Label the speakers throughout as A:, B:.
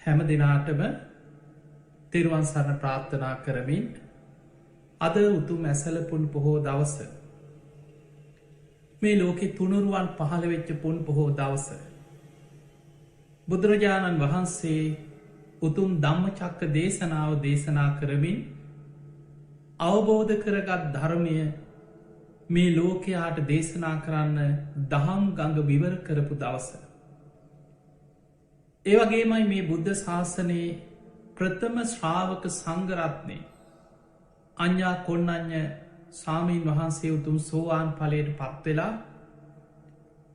A: හැම දෙනාටම තෙරුවන් සරණ ප්‍රාර්ථනා කරමින් අද උතුම් ඇසළ පුන් පොහෝ දවස මේ ලෝකෙ තුනුරුවන් පහළ වෙච්ච පුන් පොහෝ දවස බුදුරජාණන් වහන්සේ උතුම් ධම්මචක්ක දේශනාව දේශනා කරමින් අවබෝධ කරගත් ධර්මය මේ ලෝකයාට දේශනා කරන්න දහම් ගඟ විවර කරපු දවස. ඒවගේමයි මේ බුද්ධ ශාසනයේ ප්‍රථම ශ්‍රාවක සංඝරත්නය අඤ්ඤා කොණ්ණඤ්ඤ ස්වාමීන් වහන්සේ උතුම් සෝවාන් ඵලයට පත්වෙලා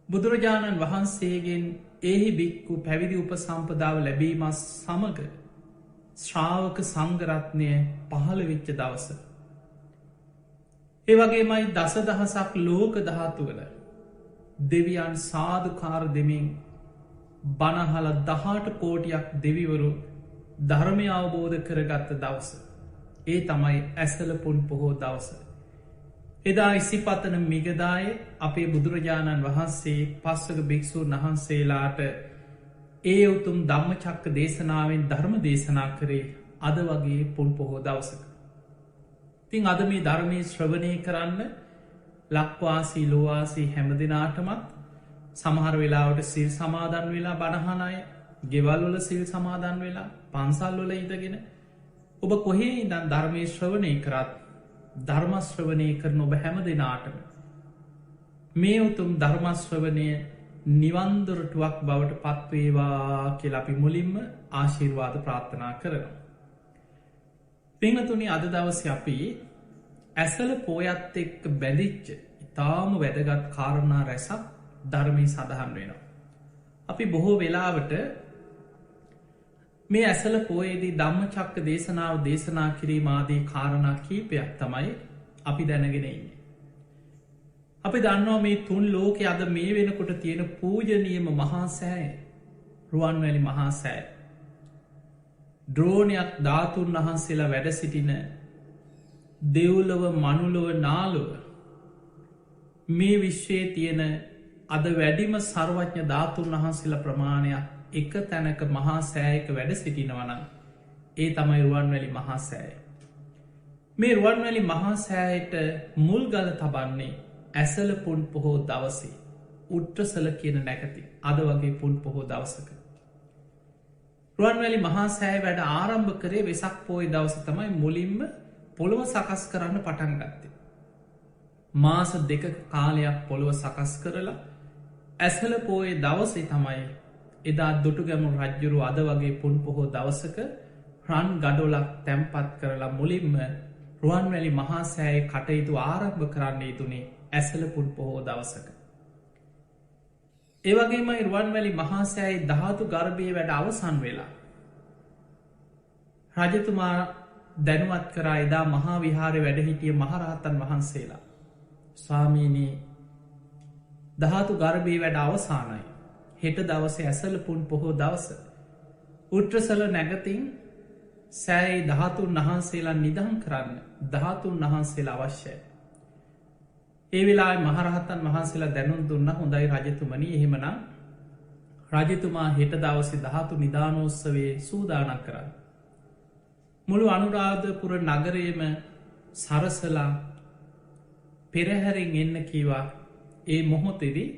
A: බුදුරජාණන් වහන්සේගෙන් එහි බික්කු පැවිදි උපසම්පදාව ලැබීමත් සමග ශ්‍රාවක සංඝරත්නය පහළ වෙච්ච දවස. ඒවගේමයි දස දහසක් ලෝක ධාතුවල දෙවියන් සාධකාර දෙමින් බණහල 18 කෝටියක් දෙවිවරු ධර්මය අවබෝධ කරගත්ත දවස. ඒ තමයි ඇසළ පුන් පොහෝ දවස. එදා ඉසිපතන මිගදාය අපේ බුදුරජාණන් වහන්සේ පස්වක භික්‍ෂූන් වහන්සේලාට ඒ උතුම් ධම්මචක්ක දේශනාවෙන් ධර්ම දේශනා කරේ අද වගේ පුන් පොහෝ දවසක. තින් අද මේ ධර්මය ශ්‍රවණය කරන්න ලක්වාසී ලෝවාසී හැම දෙනාටමත් සමහර වෙලාවට සිල් සමාදන් වෙලා බණහනය ගෙවල්වල සිල් සමාදන් වෙලා පන්සල්වල ඉඳගෙන ඔබ කොහේ ඉදන් ධර්මය ශ්‍රවණය කරත් ධර්මශ්‍රවනය කරන ඔබ හැම දෙනාටම මේ උතුම් ධර්මශ්‍රවනය නිවන්දොරටුවක් බවට පත්වේවා කියල අපි මුලින්ම ආශිර්වාද ප්‍රාර්ථනා කරනවා. පිංහතුනි අද දවස අපි ඇසල පෝයත් එක්ක බැඳිච්ච ඉතාම වැදගත් කාරණා රැසක් ධර්මී සඳහන් වෙනවා. අපි බොහෝ වෙලාවට මේ ඇසල පෝයේදී ධම්මචක්ක දේශනාව දේශනා කිරීම ආදී කාරණා කීපයක් තමයි අපි දැනගෙන ඉන්නේ. අපි දන්නවා මේ තුන් ලෝකෙ අද මේ වෙනකොට තියෙන පූජනීයම මහා සෑය රුවන්වැලි මහා සෑය. ද්‍රෝණයක් ධාතුන් වහන්සේලා වැඩ සිටින දෙව්ලොව මනුලොව නාලොව මේ විශ්වයේ තියෙන අද වැඩිම සර්වඥ ධාතුන් වහන්සේලා ප්‍රමාණයක් එක තැනක මහා සෑයක වැඩ සිටිනවනම් ඒ තමයි රුවන්වැලි මහා සෑය. මේ රුවන්වැලි මහා සෑයට මුල් ගල තබන්නේ ඇසල පුන් පොහෝ දවසේ උට්ටසල කියන නැකති අද වගේ පුන් පොහෝ දවසක. රුවන්වැලි මහා සෑය වැඩ ආරම්භ කරේ වෙසක් පෝය දවස තමයි මුලින්ම පොළොව සකස් කරන්න පටන් ගත්තේ. මාස 2 කාලයක් පොළොව සකස් කරලා ඇසල පෝය දවසේ තමයි එදා දුටුගැමුණු රජ්ජුරු අද වගේ පුන් පොහෝ දවසක රන් ගඩොලක් තැම්පත් කරලා මුලින්ම රුවන්වැලි මහා සෑය කටයුතු ආරම්භ කරන්නේ තුනේ ඇසල පුන් පොහෝ දවසක. ඒවගේමයි රුවන්වැලි මහා සෑයි ධාතු ගර්භය වැඩ අවසන් වෙලා. රජතුමා දැනුවත් කරා එදා මහා විහාරය වැඩහිටිය මහරහතන් වහන්සේලා. ස්වාමීනී ධාතු ගර්භය වැඩ අවසානයි. හෙට දවස ඇසල පුන් පොහෝ දවස. උට්‍රසල නැගතින් සෑයි ධාතුන් වහන්සේලා නිදහම් කරන්න ධාතුන් වහන්සේලා අවශ්‍යයි. ඒ වෙලා මහරහතන් වහන්සේලා දැනුම් දුන්න හොඳයි රජතුමනි එහෙමනම් රජතුමා හෙට දවසේ ධාතු නිධානෝත්සවයේ සූදානම් කරන්න. මුළු අනුරාධපුර නගරයම සරසලා පෙරහැරින් එන්න කීවා ඒ මොහොතෙදී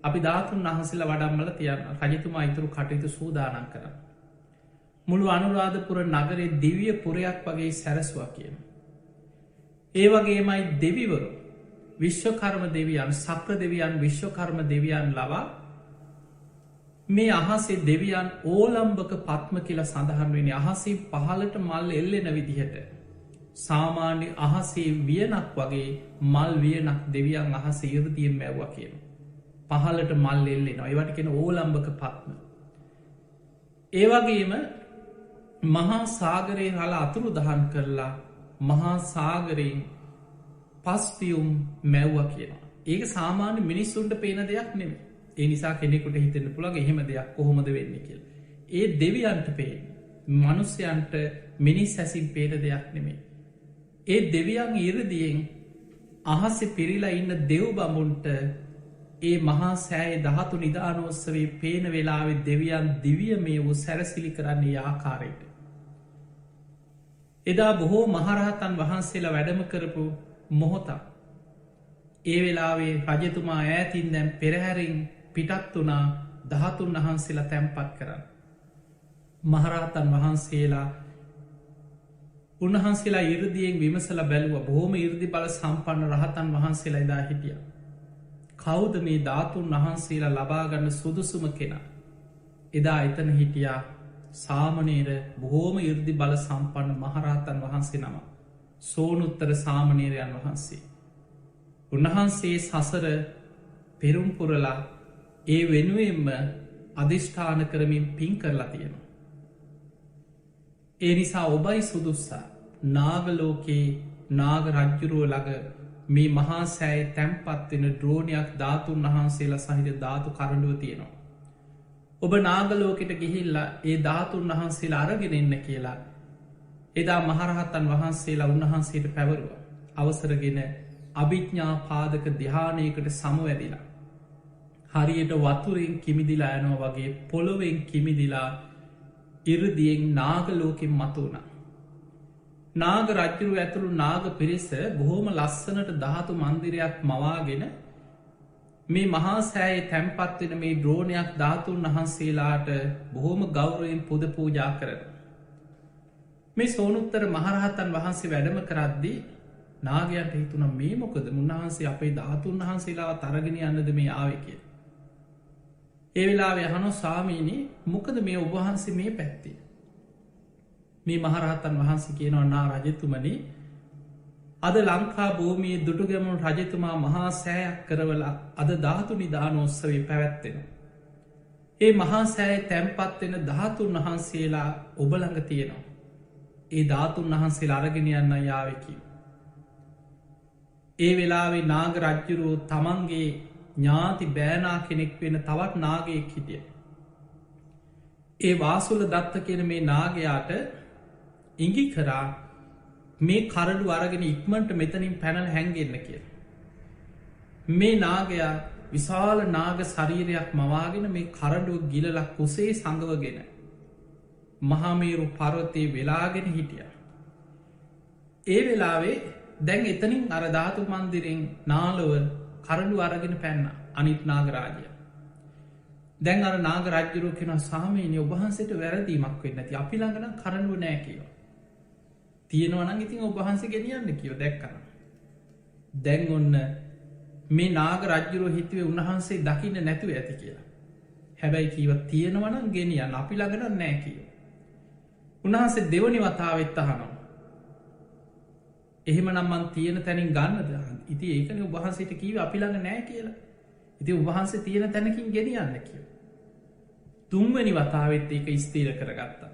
A: අපි ධාතුන් වහන්සේලා වඩම්මල තියන්න රජතුමා ඉතුරු කටයුතු සූදානම් කරන්න. මුළු අනුරාධපුර නගරේ දිව්‍ය පුරයක් වගේ සැරසුවා කියන. ඒ වගේමයි දෙවිවරු විශ්වකර්ම දෙවියන් සක්‍ර දෙවියන් විශ්වකර්ම දෙවියන් ලවා මේ අහසේ දෙවියන් ඕලම්භක පත්ම කියලා සඳහන් වෙන අහසේ පහලට මල් එල්ලෙන විදිහට සාමාන්‍ය අහසේ වියනක් වගේ මල් වියනක් දෙවියන් අහස ඉරදියෙන් මැව්වා කියන. පහලට මල් එල්ලෙන ඒවට කෙන ඕලම්භක පත්ම. ඒවගේම මහා සාගරයේ හල අතුරු දහන් කරලා මහා සාගරයෙන් පස්පියුම් මැව්ව කියනවා. ඒක සාමාන්‍ය මිනිස්සුන්ට පේන දෙයක් නෙමෙයි. ඒ නිසා කෙනෙකුට හිතෙන්න පුළුවන් එහෙම දෙයක් කොහොමද වෙන්නේ කියලා. ඒ දෙවියන්ට පේන මනුස්සයන්ට මිනිස් ඇසින් පේන දෙයක් නෙමෙයි. ඒ දෙවියන් ඉරදියෙන් අහසේ පිරිලා ඉන්න දෙව් බඹුන්ට ඒ මහා සෑය ධාතු නිධානෝත්සවේ පේන වෙලාවෙ දෙවියන් දිවිය මේ වූ සැරසිලි කරන්නේ ආකාරයට. එදා බොහෝ මහරහතන් වහන්සේලා වැඩම කරපු මොහොතක්. ඒ වෙලාවේ රජතුමා ඈතින් දැම් පෙරහැරින් පිටත් වනා ධාතුන් වහන්සේලා තැන්පත් කරන්න. මහරහතන් වහන්සේලා උන්වහන්සේලා ඉරදියෙන් විමසල බැලුව බොහෝම ඉරදි බල සම්පන්න රහතන් වහන්සේලා එදා හිටිය. කෞද මේ ධාතුන් වහන්සේලා ලබාගන්න සුදුසුම කෙනා. එදා එතන හිටියා සාමනේර බොහෝම ඉර්දි බල සම්පන්න මහරහතන් වහන්සේ නම. සෝනුත්තර සාමනේරයන් වහන්සේ. උන්වහන්සේ සසර පෙරුම්පුරලා ඒ වෙනුවෙන්ම අධිෂ්ඨාන කරමින් පින් කරලා තියෙනවා. ඒ නිසා ඔබයි සුදුස්සා නාගලෝකයේ නාග රජ්ජුරුව ළඟ මේ මහා සෑය තැම්පත්වෙන ද්‍රෝණයක් ධාතුන් වහන්සේලා සහිත ධාතු කරඩුව තියෙනවා. ඔබ නාගලෝකෙට ගිහිල්ලා ඒ ධාතුන් වහන්සේලා අරගෙන එන්න කියලා එදා මහරහත්තන් වහන්සේලා උන්වහන්සේට පැවරුව අවසරගෙන අභිඥ්ඥා පාදක ධ්‍යානයකට සමවැදිලා. හරියට වතුරෙන් කිමිදිලා යනෝ වගේ පොළොවෙන් කිමිදිලා ඉරදියෙන් නාගලෝකෙන් මතුවන. නාග රජ්ජුරු ඇතුළු නාග පිරිස බොහෝම ලස්සනට ධාතු මන්දිරයක් මවාගෙන මේ මහා සෑය තැන්පත්වෙන මේ ද්‍රෝණයක් ධාතුන් වහන්සේලාට බොහෝම ගෞරයෙන් පුද පූජා කරන. මේ සෝනුත්තර මහරහතන් වහන්සේ වැඩම කරද්දී නාගයන්ට හිතුන මේ මොකද මුන්වහන්සේ අපේ ධාතුන් වහන්සේලාව තරගෙන යන්නද මේ ආව කිය. ඒ වෙලා යහනො සාමීනී මොකද මේ ඔබහන්සේ මේ පැත්තිේ. මේ මහරහතන් වහන්සේ කියනවා නා රජතුමනි අද ලංකා භූමියේ දුටුගැමුණු රජතුමා මහා සෑයක් කරවලා අද ධාතු නිධානෝත්සවේ පැවැත්වෙන. ඒ මහා සෑය තැන්පත්වෙන ධාතුන් වහන්සේලා ඔබළඟ තියෙනවා. ඒ ධාතුන් වහන්සේලා අරගෙන යන්න යාවකි. ඒ වෙලාවේ නාග රජ්ජුරුව තමන්ගේ ඥාති බෑනා කෙනෙක් වෙන තවත් නාගයෙක් හිටිය. ඒ වාසුල දත්ත කියන මේ නාගයාට ඉඟි කරා මේ කරඩු අරගෙන ඉක්මට මෙතනින් පැනල හැන්ගෙන්න්න කිය. මේ නාගයා විශාල නාග ශරීරයක් මවාගෙන මේ කරඩුව ගිලලක් කුසේ සඟවගෙන මහාමේරු පරවතය වෙලාගෙන හිටිය. ඒ වෙලාවේ දැන් එතනින් අරධාතු මන්දිරෙන් නාලොව කරඩු අරගෙන පැන්න අනිත් නාගරාජය. දැන් අර නාග රජ්ජුරුව කෙන සාමීනය ඔබහන්සට වැරදීමක් වෙන්න ඇති අපි ළඟන කරඩුව නෑ කියව. තියෙනවනං ඉතින් ඔබහන්සේ ගෙනියන්න කියෝ දැක්කන. දැන් ඔන්න මේ නාග රජ්ජුරුව හිතුවේ උන්වහන්සේ දකින්න නැතුව ඇති කියලා. හැබැයි කීව තියෙනවනං ගෙනියන්න අපි ළඟන නෑ කියව. උන්වහන්සේ දෙවනි වතාවෙත් අහනවා. එහෙම නම්මන් තියෙන තැනින් ගන්නද ඉති ඒකන උබහන්සේට කීව අපි ළඟ නෑ කියලා. ඉති උබහන්සේ තියෙන තැනකින් ගෙනියන්න කිය. තුන්වැනි වතාවෙත් ඒක ස්තීර කරගත්තා.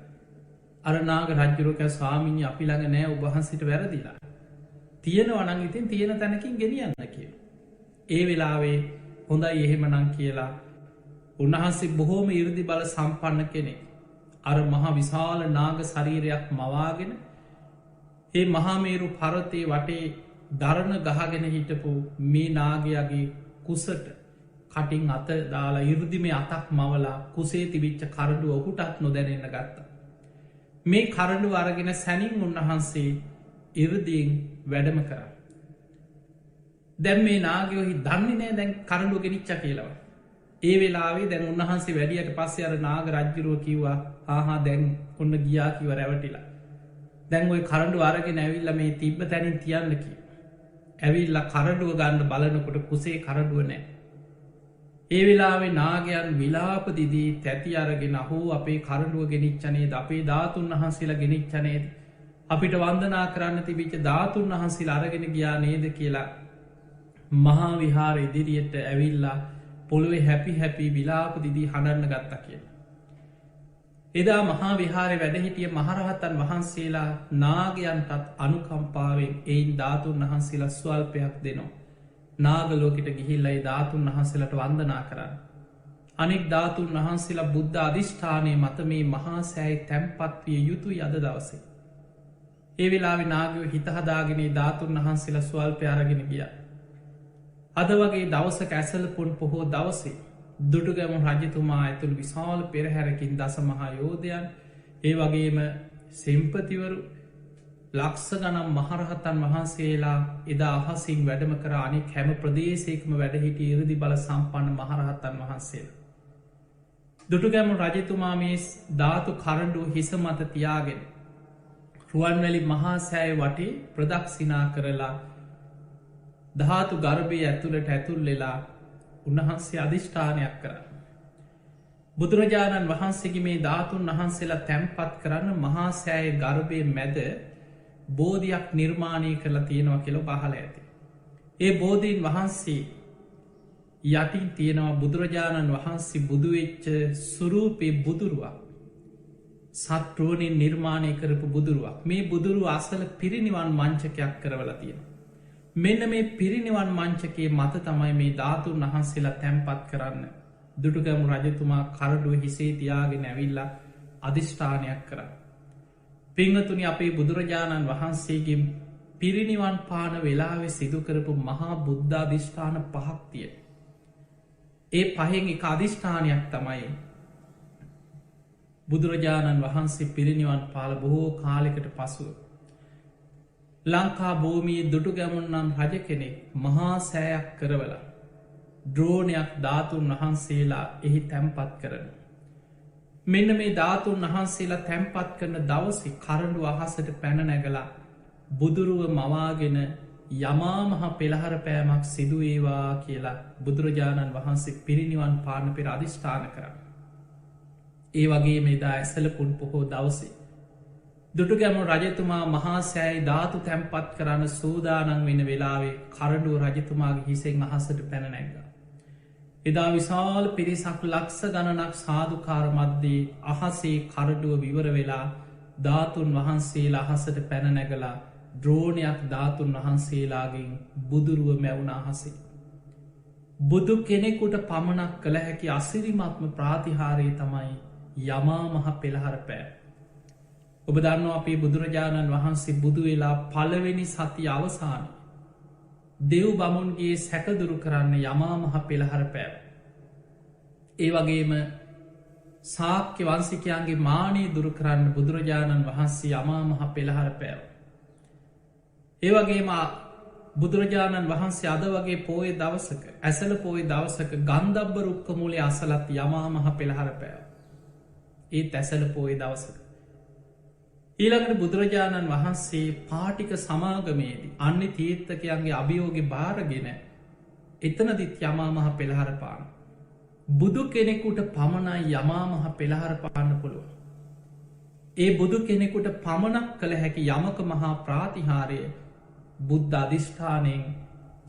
A: අරනාග රජ්ජුරක ස්වාමිනි අපි ළඟ නෑ උබහන්සිට වැරදිලා. තියෙන වනං ඉතින් තියෙන තැනකින් ගෙනියන්න කිය. ඒ වෙලාවේ හොඳයි එහෙම නං කියලා උන්වහන්සේ බොහෝම ඉරදි බල සම්පන්න කෙනෙ. අර මහා විශාල නාග ශරීරයක් මවාගෙන ඒ මහාමේරු පරතේ වටේ දරණ ගහගෙන හිටපු මේ නාගයාගේ කුසට කටින් අත දාලා ඉරදිම අතක් මවලා කුසේ තිබිච්ච කරඩුව ඔහුටත් නොදැනෙන්න ගත්තා. මේ කරඩු අරගෙන සැනින් උන්වහන්සේ ඉරදියෙන් වැඩම කර. දැම් මේ නාගයෝහි දන්නේ නෑ දැන් කරඩුව ගෙනනිච්ච කියලව. ඒ වෙලාවේ දැන් උන්වහන්සේ වැඩියට පස්සේ අර නාග රජ්ජුරුව කිව්වා ආහා දැන් ඔන්න ගියා කිව රැවටිලා. දැන් ඔය කරඩු අරගෙන ඇවිල්ල මේ තිබ්බ තැනින් තියන්නකි. ඇවිල්ල කරඩුව ගන්න බලනකොට කුසේ කරඩුව නෑ. ඒ වෙලාවේ නාගයන් විලාපදිදී තැති අරගෙන හෝ අපේ කරඩුව ගෙනනිච්චනේද අපේ ධාතුන් වහන්සේලා ගෙනනිච්චනේද අපිට වන්දනා කරන්න තිබිච්ච ධාතුන් වහන්සේ අරගෙන ගියා නේද කියලා මහා විහාර ඉදිරියට ඇවිල්ලා පොළොවේ හැපි හැපි විලාපදිදී හඬන්න ගත්ත කියලා. එදා මහා විහාරය වැඩහිටිය මහරහතන් වහන්සේලා නාගයන්ටත් අනුකම්පාවෙන් එයින් ධාතුන් වහන්සේලා ස්වල්පයක් දෙනවා. නාගලෝකට ගිහිල්ලයි ධාතුන් වහන්සේලට වන්දනා කරන්න. අනෙක් ධාතුන් වහන්සේලා බුද්ධ අධිෂ්ඨානය මත මේ මහා සෑයි තැම්පත්විය යුතු යද දවසේ. ඒ වෙලාවෙ නාගව හිතහදාගෙන ධාතුන් වහන්සේලා ස්වල්පය අරගෙන ගිය. අද වගේ දවසක ඇසලපුන් පොහෝ දවසේ දුටුගැමුණු රජතුමා ඇතුළ විශාල පෙරහැරකින් දස මහා යෝධයන් ඒ වගේම සෙම්පතිවරු ලක්ස ගනම් මහරහතන් වහන්සේලා එදා අහසින් වැඩම කර අනෙක් හැම ප්‍රදේශයකම වැඩහිට ඉරදි බල සම්පන්න මහරහතන් වහන්සේ. දුටුගැමු රජතුමා මේ ධාතු කරඩුව හිස මත තියාගෙන රුවන්වැලි මහා සෑය වටේ ප්‍රදක්ෂිනා කරලා ධාතු ගර්භය ඇතුළට ඇතුල් වෙලා උන්වහන්සේ අධිෂ්ඨානයක් කර. බුදුරජාණන් වහන්සේගේ මේ ධාතුන් වහන්සේලා තැන්පත් කරන්න මහා සෑය ගර්භය මැද බෝධයක් නිර්මාණය කරලා තියෙනවා කියල පහල ඇති. ඒ බෝධීන් වහන්සේ යටින් තියෙනවා බුදුරජාණන් වහන්සේ බුදුවෙච්ච සුරූපය බුදුරුවක් සත්‍රෝණින් නිර්මාණය කරපු බුදුරුවක් මේ බුදුරු අසල පිරිනිවන් මංචකයක් කරවල තියෙන. මෙන්න මේ පිරිනිවන් මංචකයේ මත තමයි මේ ධාතුන් වහන්සේලා තැන්පත් කරන්න දුටුගැමු රජතුමා කරඩුව හිසේ තියාගෙන ඇවිල්ලා අධිෂ්ඨානයක් කරන්න. පිංහතුනි අපේ බුදුරජාණන් වහන්සේගේ පිරිනිවන් පාන වෙලාවෙ සිදුකරපු මහා බුද්ධාධිෂ්ඨාන පහක් තිය. ඒ පහෙන් එක අධිෂ්ඨානයක් තමයි බුදුරජාණන් වහන්සේ පිරිනිවන් පාල බොහෝ කාලෙකට පසුව. ලංකා භූමී දුටුගැමුන්නම් රජ කෙනෙක් මහා සෑයක් කරවල ද්‍රෝණයක් ධාතුන් වහන්සේලා එහි තැන්පත් කරන. මෙන්න මේ ධාතුන් වහන්සේලා තැන්පත් කරන දවසි කරඩු අහසට පැන නැගලා බුදුරුව මවාගෙන යමාමහ පෙළහර පෑමක් සිදුවේවා කියලා බුදුරජාණන් වහන්සේ පිරිනිවන් පාන පෙර අධිෂ්ඨාන කර. ඒ වගේ මෙදා ඇසලපුන් පොහෝ දවසේ. දුටුගැමු රජතුමා මහා සෑයි ධාතු තැන්පත් කරන්න සූදානන් වෙන වෙලාවේ කරඩුව රජතුමාගේ හිසෙන් අහසට පැන නැග්ග. එදා විශාල පිරිසක් ලක්ස ගණනක් සාධකාර මධ්‍යයේ අහසේ කරඩුව විවර වෙලා ධාතුන් වහන්සේලා අහසට පැනනැගලා ද්‍රෝණයක් ධාතුන් වහන්සේලාගෙන් බුදුරුව මැවුණ අහසේ. බුදු කෙනෙකුට පමණක් කළ හැකි අසිරිමත්ම ප්‍රාතිහාරය තමයි යමා මහ පෙළහර පෑ. ඔබ දන්නවා අපේ බුදුරජාණන් වහන්සේ බුදු වෙලා පළවෙනි සති අවසාන දෙව් බමුන්ගේ සැකදුරු කරන්න යමා මහ පෙළහර පෑව. ඒ වගේම සාක්‍ය වන්සිකයන්ගේ මානී දුරු කරන්න බුදුරජාණන් වහන්සේ යමා මහ පෙළහර පෑව. ඒ වගේම බුදුරජාණන් වහන්සේ අද වගේ පෝය දවසක ඇසල පෝය දවසක ගන්ධබ්බ රුක්කමුලේ අසලත් යමා මහ පෙළහර පෑව. ඒත් ඇසල පෝය දවසක. ඊළඟට බුදුරජාණන් වහන්සේ පාටික සමාගමේදී අන්‍ය තීර්ථකයන්ගේ අභියෝග භාරගෙන එතනදිත් යමා මහ පෙළහර පාන. බුදු කෙනෙකුට පමණයි යමා මහ පෙළහර පාන්න පුළුව. ඒ බුදු කෙනෙකුට පමණක් කළ හැකි යමක මහා ප්‍රාතිහාරය බුද්ධ අධිෂ්ඨානයෙන්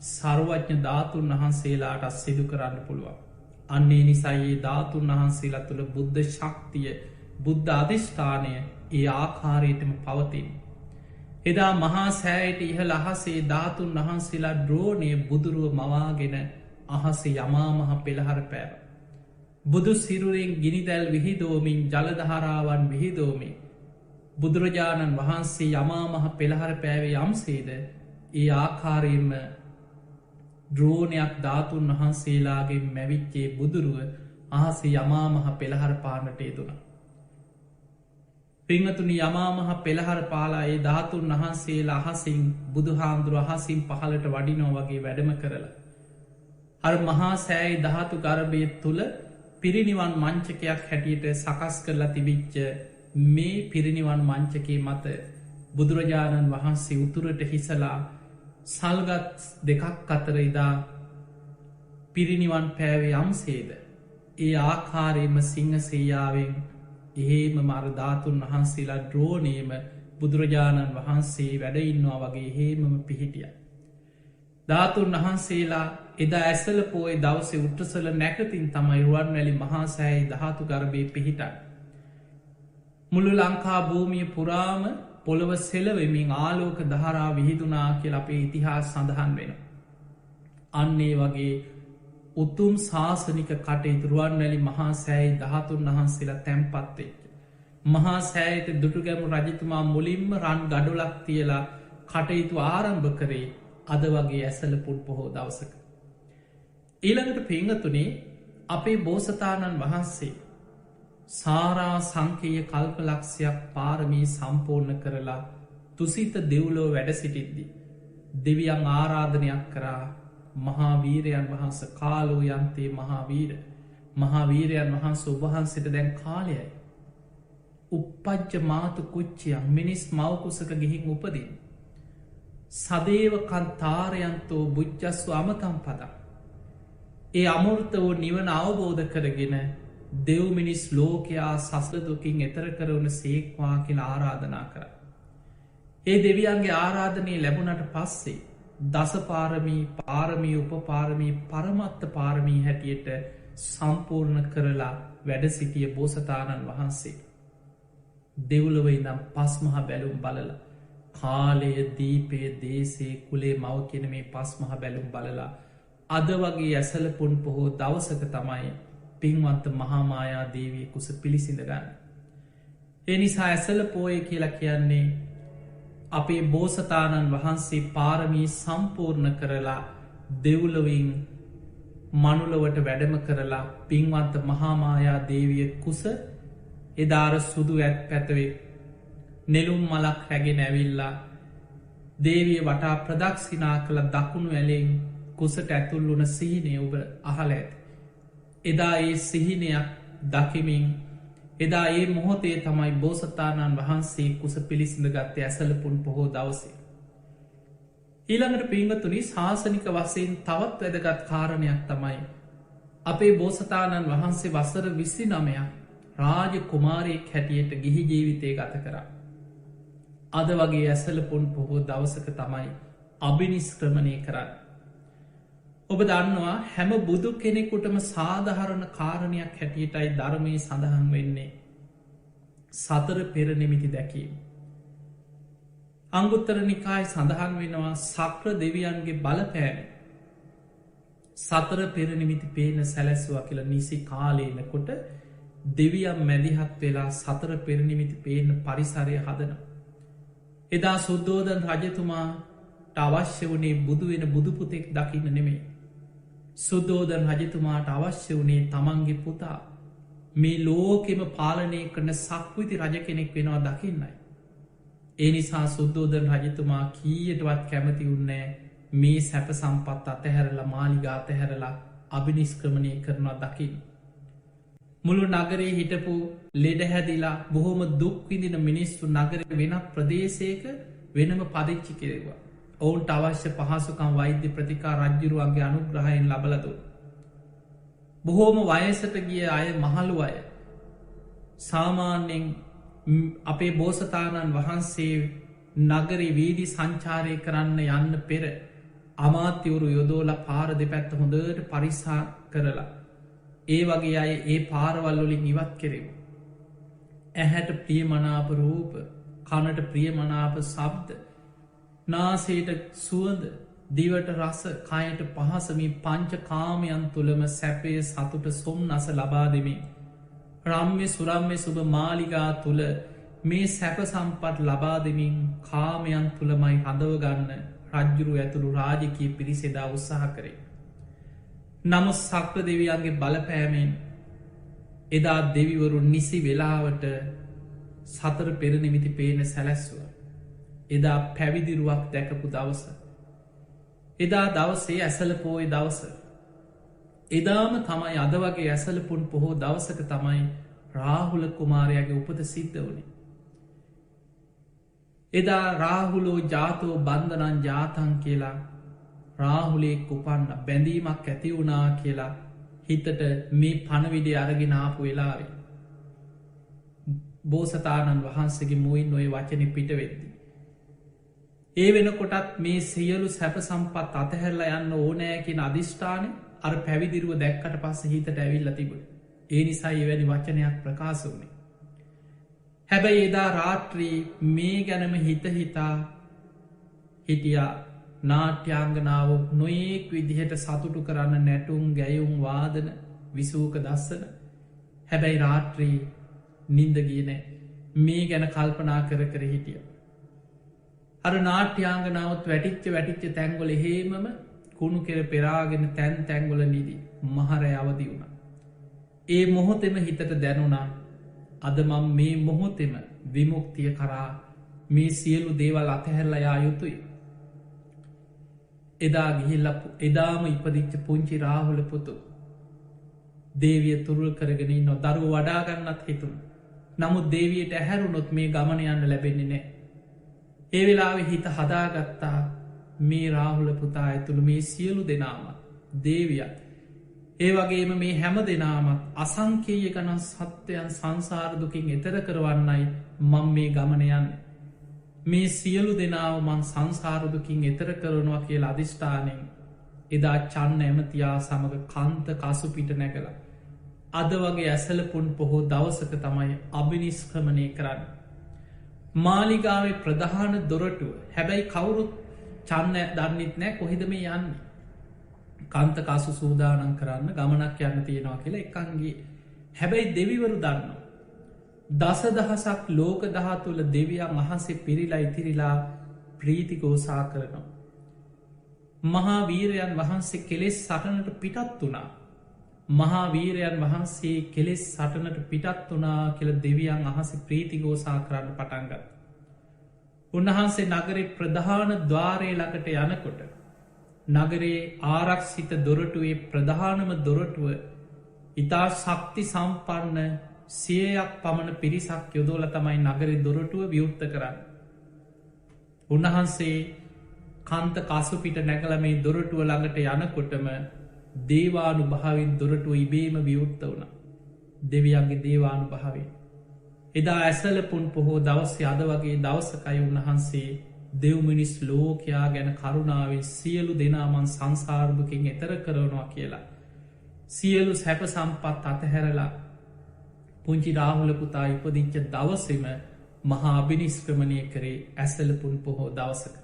A: සර්වඥ ධාතුන් වහන්සේලාට සිදු කරන්න පුළුවන්. අන්නේ නිසායේ ධාතුන් වහන්සේලා තුළ බුද්ධ ශක්තිය බුද්ධ අධිෂ්ඨානය ඒ ආකාරයටම පවතින්. එදා මහා සෑයට ඉහළ අහසේ ධාතුන් වහන්සේලා ද්‍රෝණය බුදුරුව මවාගෙන අහසේ යමා මහ පෙළහර පෑව. බුදු සිරුරෙන් ගිනිදැල් විහිදෝමින් ජලධාරාවන් විහිදෝමින් බුදුරජාණන් වහන්සේ යමා මහ පෙළහර පෑවේ යම්සේද ඒ ආකාරයෙන්ම ද්‍රෝණයක් ධාතුන් වහන්සේලාගේ මැවිච්චේ බුදුරුව අහසේ යමා මහ පෙළහර පානට යෙදුණා. පිංහතුනි යමා මහ පෙළහර පාලා ඒ ධාතුන් වහන්සේලා අහසින් බුදුහාමුදුරුව අහසින් පහලට වඩිනෝ වගේ වැඩම කරලා. අර මහා සෑයි ධාතු ගර්භය තුළ පිරිනිවන් මංචකයක් හැටියට සකස් කරලා තිබිච්ච මේ පිරිනිවන් මංචකේ මත බුදුරජාණන් වහන්සේ උතුරට හිසලා සල්ගත් දෙකක් අතර ඉදා පිරිනිවන් පෑවේ යම්සේද ඒ ආකාරයම සිංහ සේයාවෙන් එහෙම මර ධාතුන් වහන්සේලා ද්‍රෝණයම බුදුරජාණන් වහන්සේ වැඩඉන්නවා වගේ හේමම පිහිටිය. ධාතුන් වහන්සේලා එදා ඇසල පෝය දවසේ උට්ටසල නැකතින් තමයි රුවන්වැලි මහාසෑයි ධාතු ගර්භය පිහිටන්. මුළු ලංකා භූමිය පුරාම පොළොව සෙලවෙමින් ආලෝක දහරා විහිදුනා කියල අපේ ඉතිහාස සඳහන් වෙන. අන්නේ වගේ උතුම් ශාසනික කටයුතු රුවන්වැලි මහා සෑයි ධාතුන් වහන්සේලා තැන්පත්වෙච්ච. මහා සෑයට දුටුගැමු රජතුමා මුලින්ම රන් ගඩුලක් තියලා කටයුතු ආරම්භ කරේ අද වගේ ඇසල පුල් පොහෝ දවසක. ඊළඟට පිංගතුනේ අපේ බෝසතාණන් වහන්සේ සාරා සංකේය කල්පලක්ෂයක් පාරමී සම්පූර්ණ කරලා තුසිත දෙව්ලෝ වැඩ සිටිද්දි. දෙවියන් ආරාධනයක් කරා මහාවීරයන් වහන්ස කාලෝ යන්තේ මහාවීරයන් වහන්ස ඔබහන්සිට දැන් කාලයයි. උපපජ්ජ මාතු කුච්චියන් මිනිස් මවකුසක ගිහින් උපදින්. සදේව කන්තාරයන්තෝ බුච්චස්ව අමතම් පදක්. ඒ අමුෘත වූ නිවන අවබෝධ කරගෙන දෙව්මිනිස් ලෝකයා සසලදුකින් එතර කරවන සේක්වා කියලා ආරාධනා කර. ඒ දෙවියන්ගේ ආරාධනය ලැබුණට පස්සේ දසපාරමී පාරමී උපපාරමී පරමත්ත පාරමී හැටියට සම්පූර්ණ කරලා වැඩ සිටිය බෝසතාණන් වහන්සේ. දෙව්ලොවයි නම් පස්මහ බැලුම් බලල කාලය දීපේ දේසේ කුලේ මව කියන මේ පස්මහ බැලුම් බලලා අද වගේ ඇසලපුන් පොහෝ දවසක තමයි පින්වන්ත මහාමායා දේවී කුස පිළිසිඳගන්න. එනිසා ඇසල පෝය කියලා කියන්නේ අපේ බෝසතාණන් වහන්සේ පාරමී සම්පූර්ණ කරලා දෙව්ලොවින් මනුලවට වැඩම කරලා පින්වන්ත මහාමායා දේවිය කුස එදාර සුදු ඇත් පැතවේ නෙළුම් මලක් රැගෙන ඇවිල්ලා දේවිය වටා ප්‍රදක්ෂිනා කළ දකුණු ඇලෙන් කුසට ඇතුල් වුන සිහිනය ඔබ අහල ඇත. එදා ඒ සිහිනයක් දකිමින් එදා ඒ මොහොතේ තමයි බෝසතාණන් වහන්සේ කුස පිළිසිඳ ගත්තේ ඇසලපුන් පොහෝ දවසේ. ඊළඟට පිංගතුනි ශාසනික වසයෙන් තවත් වැදගත් කාරණයක් තමයි අපේ බෝසතාණන් වහන්සේ වසර 29ක් රාජ කුමාරයෙක් හැටියට ගිහි ජීවිතය ගත කරා. අද වගේ ඇසලපුන් පොහෝ දවසක තමයි අභිනිස්ක්‍රමණය කරන්න. ඔබ දන්නවා හැම බුදු කෙනෙකුටම සාධහරණ කාරණයක් හැටියටයි ධර්මය සඳහන් වෙන්නේ සතර පෙරනිමිති දැකීම. අංගුත්තර නිකායි සඳහන් වෙනවා සක්‍ර දෙවියන්ගේ බලපෑම සතර පෙරනිමිති පේන සැලැස්වා කියලා නිසි කාලයනකොට දෙවියම් මැදිහත් වෙලා සතර පෙරනිමිති පේන පරිසරය හදන. එදා සුද්දෝදන් රජතුමාට අවශ්‍ය වනේ බුදුවෙන බුදුපුතෙක් දකින්න නෙමේ. සුද්දෝදන් රජතුමාට අවශ්‍ය වනේ තමන්ගේ පුතා මේ ලෝකෙම පාලනය කරන සක්විති රජ කෙනෙක් වෙනවා දකින්නයි. ඒ නිසා සුද්දෝදන් රජතුමා කීයටවත් කැමති උන්නෑ මේ සැප සම්පත් අතහැරලා මාලිගා අතහැරලා අභිනිස්ක්‍රමණය කරනවා දකින්න. මුළු නගරේ හිටපු ලෙඩ හැදිලා බොහොම දුක්විදින මිනිස්සු නගර වෙනත් ප්‍රදේශයක වෙනම පදිච්චි කෙරෙවා. ඔවුන්ට අවශ්‍ය පහසුකම් වෛද්‍ය ප්‍රතිකා රජ්ජුරුවන්ගේ අනුග්‍රහයෙන් ලබලතු. බොහෝම වයසට ගිය අය මහළු අය සාමාන්‍යෙන් අපේ බෝසතාණන් වහන්සේ නගරි වීදි සංචාරය කරන්න යන්න පෙර අමාත්‍යවරු යොදෝල පාර දෙපැත්ත හොඳට පරිසා කරලා ඒ වගේ අය ඒ පාරවල්ලොලින් ඉවත් කෙරෙව. ඇහැට ප්‍රියමනාප රූප කනට ප්‍රියමනාප සබ්ද නාසේට සුවඳ දිවට රස කයට පහසමි පංච කාමයන් තුළම සැපය සතුට සොම් නස ලබා දෙමින් රම්ය සුරම්ය සුභ මාලිගා තුළ මේ සැප සම්පත් ලබා දෙමින් කාමයන් තුළමයි හඳවගන්න රජ්ජුරු ඇතුළු රාජකී පිරිසෙදා උත්සාහ කරේ. නමුත් සක්‍ර දෙවියන්ගේ බලපෑමෙන් එදා දෙවිවරු නිසි වෙලාවට සතර පෙරනිමිති පේන සැලැස්ව. එදා පැවිදිරුවක් දැකපු දවස. එදා දවසේ ඇසල පෝය දවස. එදාම තමයි අද වගේ ඇසලපුන් පොහෝ දවසක තමයි රාහුල කුමාරයාගේ උපත සිද්ධ වනේ. එදා රාහුලෝ ජාතෝ බන්ධනන් ජාතන් කියලා රාහුලෙක් උපන්න බැඳීමක් ඇති වුණා කියලා හිතට මේ පණවිඩි අරගෙන ආපු වෙලාවේ. බෝසතාණන් වහන්සේගේ මුයින් ඔය වචන පිට වෙද්දි. ඒ වෙනකොටත් මේ සියලු සැප සම්පත් අතහැරලා යන්න ඕනෑකින් අධිෂ්ඨානය අර පැවිදිරුව දැක්කට පස්ස හිතට ඇවිල්ල තිබුණ. ඒ නිසා එවැනි වචනයක් ප්‍රකාශ වුණේ. හැබැයි එදා රාත්‍රී මේ ගැනම හිතා හිටියා නාට්‍යාංගනාව නොයෙක් විදිහට සතුටු කරන්න නැටුම් ගැයුම් වාදන විසූක දස්සන. හැබැයි රාත්‍රී නින්ද ගියනෑ මේ ගැන කල්පනා කර කර හිටිය. අර නාට්‍යාංගනාවත් වැටිච්ච තැන්ගොල හේමම කුණු කෙර පෙරාගෙන තැන් තැංගොල නිදී මහර අවදි වුණ. ඒ මොහොතෙම හිතට දැනුණා අද මං මේ මොහොතෙම විමුක්තිය කරා මේ සියලු දේවල් අතහැරලයා යුතුයි. එදා ගිහිල්ලපු එදාම ඉපදිච්ච පුංචි රාහුල පුතු දේවිය තුරුල් කරගෙන නො දරු වඩාගන්නත් හිතුන්. නමුත් දේවයට ඇහැරුණොත් මේ ගමන යන්න ලැබෙන්නේ නෑ. ඒ වෙලාවෙ හිත හදාගත්තා මේ රාහුල පුතා ඇතුළු මේ සියලු දෙනාම දේවියත් ඒ වගේම මේ හැම දෙනාමත් අසංකේය ගණන් සත්‍යයන් සංසාරදුකින් එතර කරවන්නයි මං මේ ගමනයන් මේ සියලු දෙනාව මං සංසාරදුකින් එතර කරනවා කියල අධිෂ්ඨානයෙන් එදා චන්න ඇමතියා සමඟ කන්ත කසු පිට නැගල අද වගේ ඇසලපුන් පොහෝ දවසක තමයි අභිනිස්ක්‍රමණය කරන්න. මාලිගාවේ ප්‍රධාන දොරටුව හැබැයි කවුරුත් චන්න දන්නෙත් නෑ කොහිද මේ යන්නේ. කන්ත කසු සූදානන් කරන්න ගමනක් යන්න තියෙනවා කියලා එකන්ගේ හැබැයි දෙවිවරු දන්නවා. දස දහසක් ලෝක දහතුළ දෙවියන් අහන්සේ පිරිලා ඉතිරිලා ප්‍රීතිගෝසා කරනවා. මහාවීරයන් වහන්සේ කෙලෙස් සටනට පිටත් වනා. මහාවීරයන් වහන්සේ කෙලෙස් සටනට පිටත් වනා කියල දෙවියන් අහස ප්‍රීතිගෝසා කරන්න පටන්ගත්. උන්වහන්සේ නගරේ ප්‍රධාන ద్వාරය ළඟට යනකොට නගරේ ආරක්ෂිත දොරටුවේ ප්‍රධානම දොරටුව ඉතා ශක්ති සම්පන්න සියයක් පමණ පිරිසක් යොදෝල තමයි නගරේ දොරටුව විවෘත්ත කරන්න. උන්වහන්සේ කන්ත කසුපිට නැකල මේ දොරටුව ළඟට යනකොටම දේවානු භාවින් දොරටුව ඉබේම විවෘත්ත වුණ. දෙවියන්ගේ දේවානු භාවේ. එදා ඇසලපුන් පොහෝ දවස්සේ අද වගේ දවසකයි උන්වහන්සේ දෙව්මිනිස් ලෝකයා ගැන කරුණාවෙන් සියලු දෙනාමන් සංසාර්දුකින් එතර කරනවා කියලා. සියලු සැප සම්පත් අතහැරලා පුංචි රාහුලපුතා ඉපදිච්ච දවසෙම මහා අභිනිස්ක්‍රමණය කරේ ඇසලපුන් පොහෝ දවසක.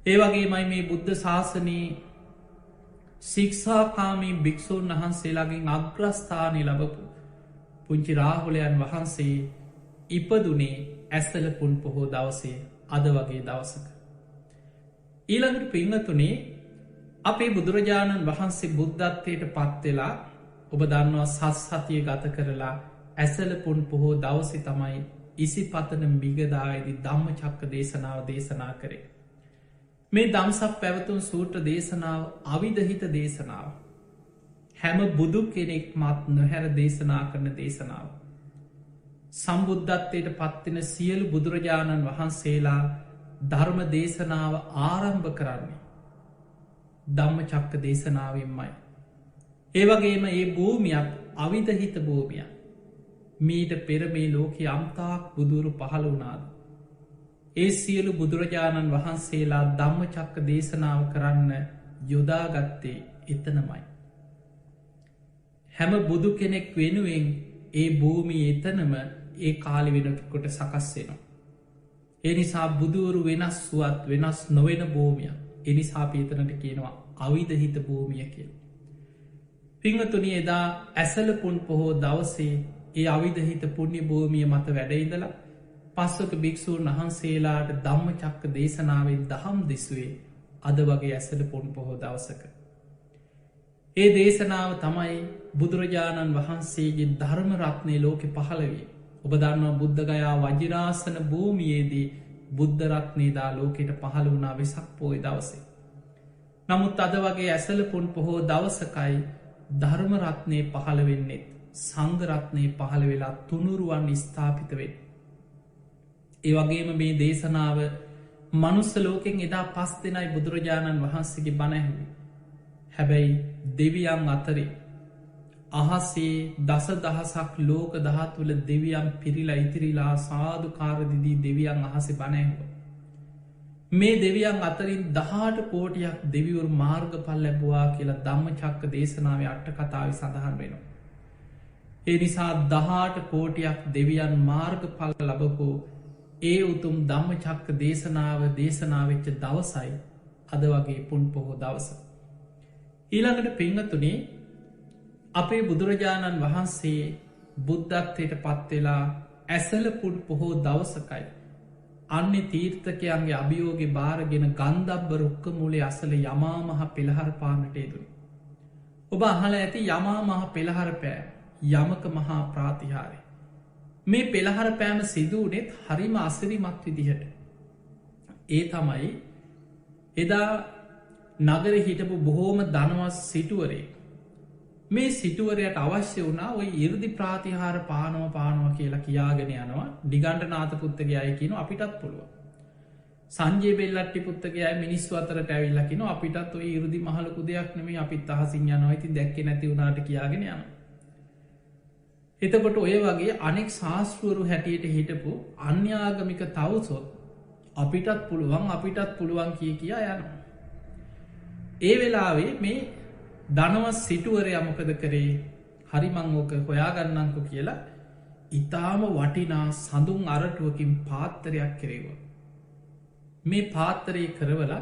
A: ඒ වගේමයි මේ බුද්ධ ශාසනයේ ශික්ෂාකාමී භික්‍ෂූන් වහන්සේලාගෙන් අග්‍රස්ථානය ලබපු පුංචි රාහුලයන් වහන්සේ ඉපදුනේ ඇස්සලපුන් පොහෝ දවසේ අද වගේ දවසක. ඊළඟට පිංහතුනේ අපේ බුදුරජාණන් වහන්සේ බුද්ධත්වයට පත්වෙලා ඔබ දන්නවා සත්සතිය ගත කරලා ඇසලපුන් පොහෝ දවසි තමයි ඉසි පතන මිගදායේදි ධම්ම චක්ක දේශනාව දේශනා කරේ. මේ දම්සක් පැවතුන් සූට්‍ර දේශනාව අවිධහිත දේශනාව. හැම බුදු කෙනෙක් මත් නොහැර දේශනා කරන දේශනාව. සම්බුද්ධත්වයට පත්වෙන සියලු බුදුරජාණන් වහන්සේලා ධර්ම දේශනාව ආරම්භ කරන්නේ. ධම්ම චක්ක දේශනාවෙන්මයි. ඒවගේම ඒ භූමියත් අවිධහිත භූමිය. මීට පෙර මේ ලෝක අම්තාක් බුදුරු පහළ වුණාද. ඒ සියලු බුදුරජාණන් වහන්සේලා ධම්ම චක්ක දේශනාව කරන්න යොදාගත්තේ එතනමයි. හැම බුදු කෙනෙක් වෙනුවෙන් ඒ භූමී එතනම ඒ කාලි වෙනකොට සකස්වෙනවා. එනිසා බුදුවරු වෙනස් වුවත් වෙනස් නොවෙන භූමිය එනිසා පේතනට කියනවා අවිධහිත භූමිය කියල. පිංහතුනි එදා ඇසලපුන් පොහෝ දවසේ ඒ අවිධහිත පුුණ්‍ය භූමිය මත වැඩයිදලා පස්සක භික්‍ෂූන් වහන්සේලාට ධම්ම චක්ක දේශනාවෙන් දහම් දෙසුවේ අද වගේ ඇසල පොන් පොහෝ දවසක. ඒ දේශනාව තමයි බුදුරජාණන් වහන්සේගේ ධර්ම රත්නය ලෝකෙ පහළවේ. ඔබ දන්නවා බුද්ධගයා වජිරාසන භූමියයේදී බුද්ධරත්නේදා ලෝකෙට පහළ වුණා වෙසක් පෝය දවසේ. නමුත් අද වගේ ඇසල පුන් පොහෝ දවසකයි ධර්ම රත්නය පහළ වෙන්නෙත් සංගරත්නය පහළ වෙලා තුනුරුවන් ස්ථාපිත වෙන්. ඒ වගේම මේ දේශනාව මනුස්ස ලෝකෙන් එදා පස් දෙනයි බුදුරජාණන් වහන්සේගේ බණැහුවේ. හැබැයි දෙවියන් අතරේ අහසේ දස දහසක් ලෝක දහතුළ දෙවියන් පිරිලා ඉතිරිලා සාධු කාරදිදී දෙවියන් අහසේ බණැහුව. මේ දෙවියන් අතරින් 18 කෝටියක් දෙවිවරු මාර්ග පල් ලැබවා කියලා ධම්ම චක්ක දේශනාව අට්ට කතාව සඳහන් වෙනවා. ඒ නිසා 18 කෝටියක් දෙවියන් මාර්ග පල් ලබපෝ ඒ උතුම් ධම්ම චක්ක දේශනාව දේශනාවෙච්ච දවසයි අද වගේ පුන් පොහෝ දවස. ඊළඟට පිංහතුනේ අපේ බුදුරජාණන් වහන්සේ බුද්ධත්වයට පත්වෙලා ඇසලපුන් පොහෝ දවසකයි අන්‍ය තීර්ථකයන්ගේ අභියෝගේ භාරගෙන ගන්ධබ්බ රුක්ක මුලේ අසල යමා මහ පෙළහර පානට යෙදුණි. ඔබ අහල ඇති යමා මහ පෙළහර පෑ යමක මහා ප්‍රාතිහාරය. මේ පෙළහර පෑම සිදුවනෙත් හරිම අසිරිමත් විදිහට. ඒ තමයි එදා නගර හිටපු බොහෝම ධනවස් සිටුවරේ. මේ සිටුවරයට අවශ්‍ය වුණා ඔය ඉරදි ප්‍රාතිහාර පානව කියලා කියාගෙන යනවා නිගණ්ඩ නාතපුත්තගේ අය කියන අපිටත් පුළුව. සංජේ බෙල්ලට්ටි පුත්තගේ අය මිනිස්ව අතරට ඇවිල්ලකින අපිටත් ඔය ඉරදි මහලකු දෙයක් නෙමේ අපිත් අහසින් යනවා ඉතින් දැක්ක නැති වුණට කියාගෙන යන. එතකොට ඔය වගේ අනෙක් ශාස්තෘවරු හැටියට හිටපු අන්‍යාගමික තවසොත් අපිටත් පුළුවන් කියා යනවා. ඒ වෙලාවේ මේ ධනවස් සිටුවරය මොකද කරේ හරිමං ඕක හොයාගන්නංකු කියලා ඉතාම වටිනා සඳුන් අරටුවකින් පාත්තරයක් කෙරේව. මේ පාත්තරය කරවල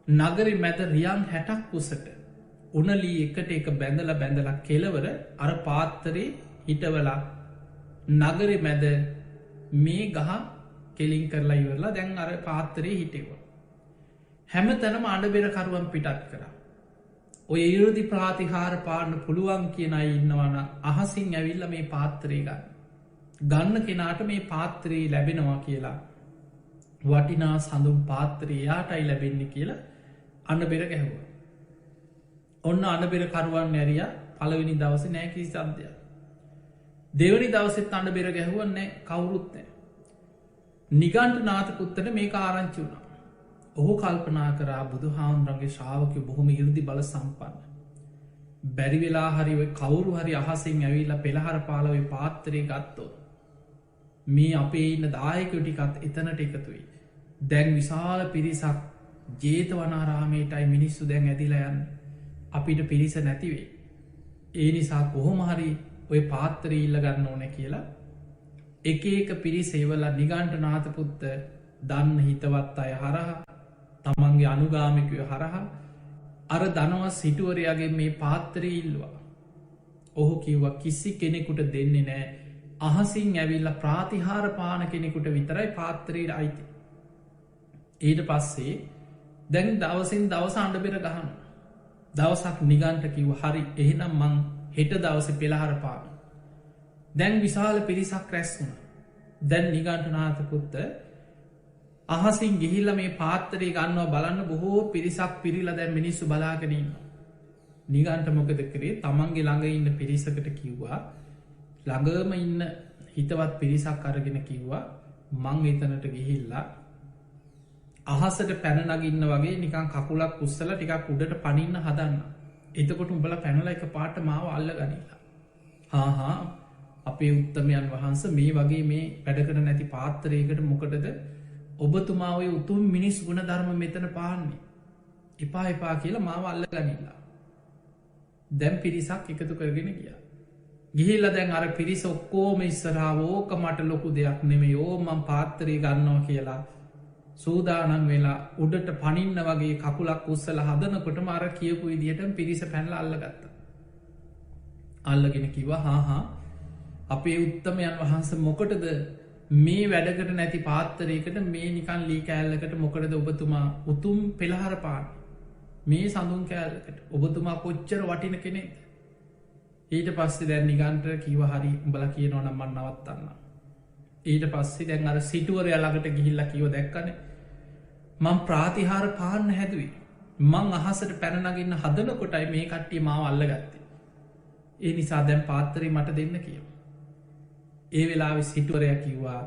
A: නගරි මැද රියන් 60ක් උසට උනලී එකට එක බැඳල කෙලවර අර පාත්තරේ හිටවලා නගරි මැද මේ ගහ කෙලින් කරලා ඉවරලා දැන් අර පාත්තරේ හිටෙව. හැම තැනම අඩබෙරකරුවන් පිටත් කර. ඔය ඉරදි ප්‍රාතිහාර පාන්න පුළුවන් කියන අයි ඉන්නවන අහසින් ඇවිල්ල මේ පාත්තරේ ගන්න කෙනාට මේ පාත්තරයේ ලැබෙනවා කියලා වටිනා සඳුම් පාත්තරේ යාටයි ලැබෙන්නේ කියලා අන්නබෙර ගැහුව. ඔන්න අනබෙරකරුවන් නැරිය පළවෙනි දවස නෑකිසි සන්ධය. දෙවනි දවසෙත් අන්න බෙර ගැහුවන්නේ කවුරුත්නෑ. නිගන්ට නාතකුත්තට මේ ආරංචි වුණා. ඔහු කල්පනා කරා බුදු හාමුදුරන්ගේ ශ්‍රාවකය බොහොම ඉරදි බල සම්පන්න. බැරිවෙලා හරිව කවුරු හරි අහසිෙන් ඇවිල්ල පෙළහර පාලව පාත්තරය ගත්තෝ. මේ අපේ ඉන්න දායකටිකත් එතනට එකතුයි. දැන් විශාල පිරිසක් ජේතවනාරාමයටයි මිනිස්සු දැන් ඇදිලයන් අපිට පිරිස නැතිවේ. ඒ නිසා කොහොම හරි ඔය පාත්තරය ඉල්ල ගන්න ඕන කියලා එක පිරිසේවල නිගන්ට නාතපුත්ත දන්න හිතවත් අය හරහා තමන්ගේ අනුගාමිකය හරහා අර දනවස් සිටුවරයාගේ මේ පාත්තරය ඉල්ලවා. ඔහු කිව්ව කිසි කෙනෙකුට දෙන්නේ නෑ අහසින් ඇවිල්ල ප්‍රාතිහාර පාන කෙනෙකුට විතරයි පාත්තරයට අයිති. ඊට පස්සේ දැන් දවසින් දවස අන්ඩබෙර ගහන දවසක් නිගන්ට කිව් හරි එහෙනම් මං හෙට දවස පෙළහර පාන. දැන් විශාල පිරිසක් රැස්වුණ. දැන් නිගන්ට නාතකුත්ත අහසින් ගිහිල්ල මේ පාත්තරේ ගන්නවා බලන්න බොහෝ පිරිසක් පිරිල දැන් මිනිස්සු බලාගෙනන්න. නිගන්ට මොකද කරේ තමන්ගේ ළඟ ඉන්න පිරිසකට කිව්වා ළඟම ඉන්න හිතවත් පිරිසක් අරගෙන කිව්වා මං එතනට ගිහිල්ලා අහසට පැනනගන්න වගේ නිකන් කකුලක් උස්සල ටිකක් උඩට පනින්න හදන්න. එතකොට උඹල පැනල එක පාට මාව අල්ල ගනිලා. හා අපේ උත්තමයන් වහන්ස මේ වගේ මේ වැඩකට නැති පාත්තරයකට මොකටද ඔබතුමාවේ උතුම් මිනිස් ගුණ ධර්ම මෙතන පාන්නේ. එපා කියලා මාව අල්ල ගනිලා. දැම් පිරිසක් එකතු කරගෙන ගිය. ගිහිල්ල දැන් අර පිරිස ඔක්කෝම ඉස්සරාව ඕක මට ලොකු දෙයක් නෙමේ ඕමම් පාත්තරී ගන්නවා කියලා සූදානන් වෙලා උඩට පනින්න වගේ කකුලක් උස්සල හදනකොට මර කියපු ඉදිහට පිරිස පැනල අල්ලගත්ත. අල්ලගෙන කිව හා අපේ උත්තමයන් වහන්ස මොකටද මේ වැඩකට නැති පාත්තරයකට මේ නිකන් ලී කෑල්ලකට මොකටද ඔබතුමා උතුම් පෙළහර පාන මේ සඳුන් කෑල්ලකට ඔබතුමා කොච්චර වටින කෙනෙක්. ඊට පස්සේ දැන් නිගන්ට කිව හරි උඹල කියනවන මන් නවත්තන්න. ඊට පස්සේ දැන් අර සිටුවරය ළඟට ගිහිල්ල කිව දැක්කන මං ප්‍රාතිහාර පාන්න හැදුවේ මං අහසට පැනනගන්න හදන කොටයි මේ කට්ටිය මාව අල්ල ගත්තේ. ඒ නිසා දැන් පාත්තරේ මට දෙන්න කියව. ඒ වෙලා සිටුවරය කිව්වා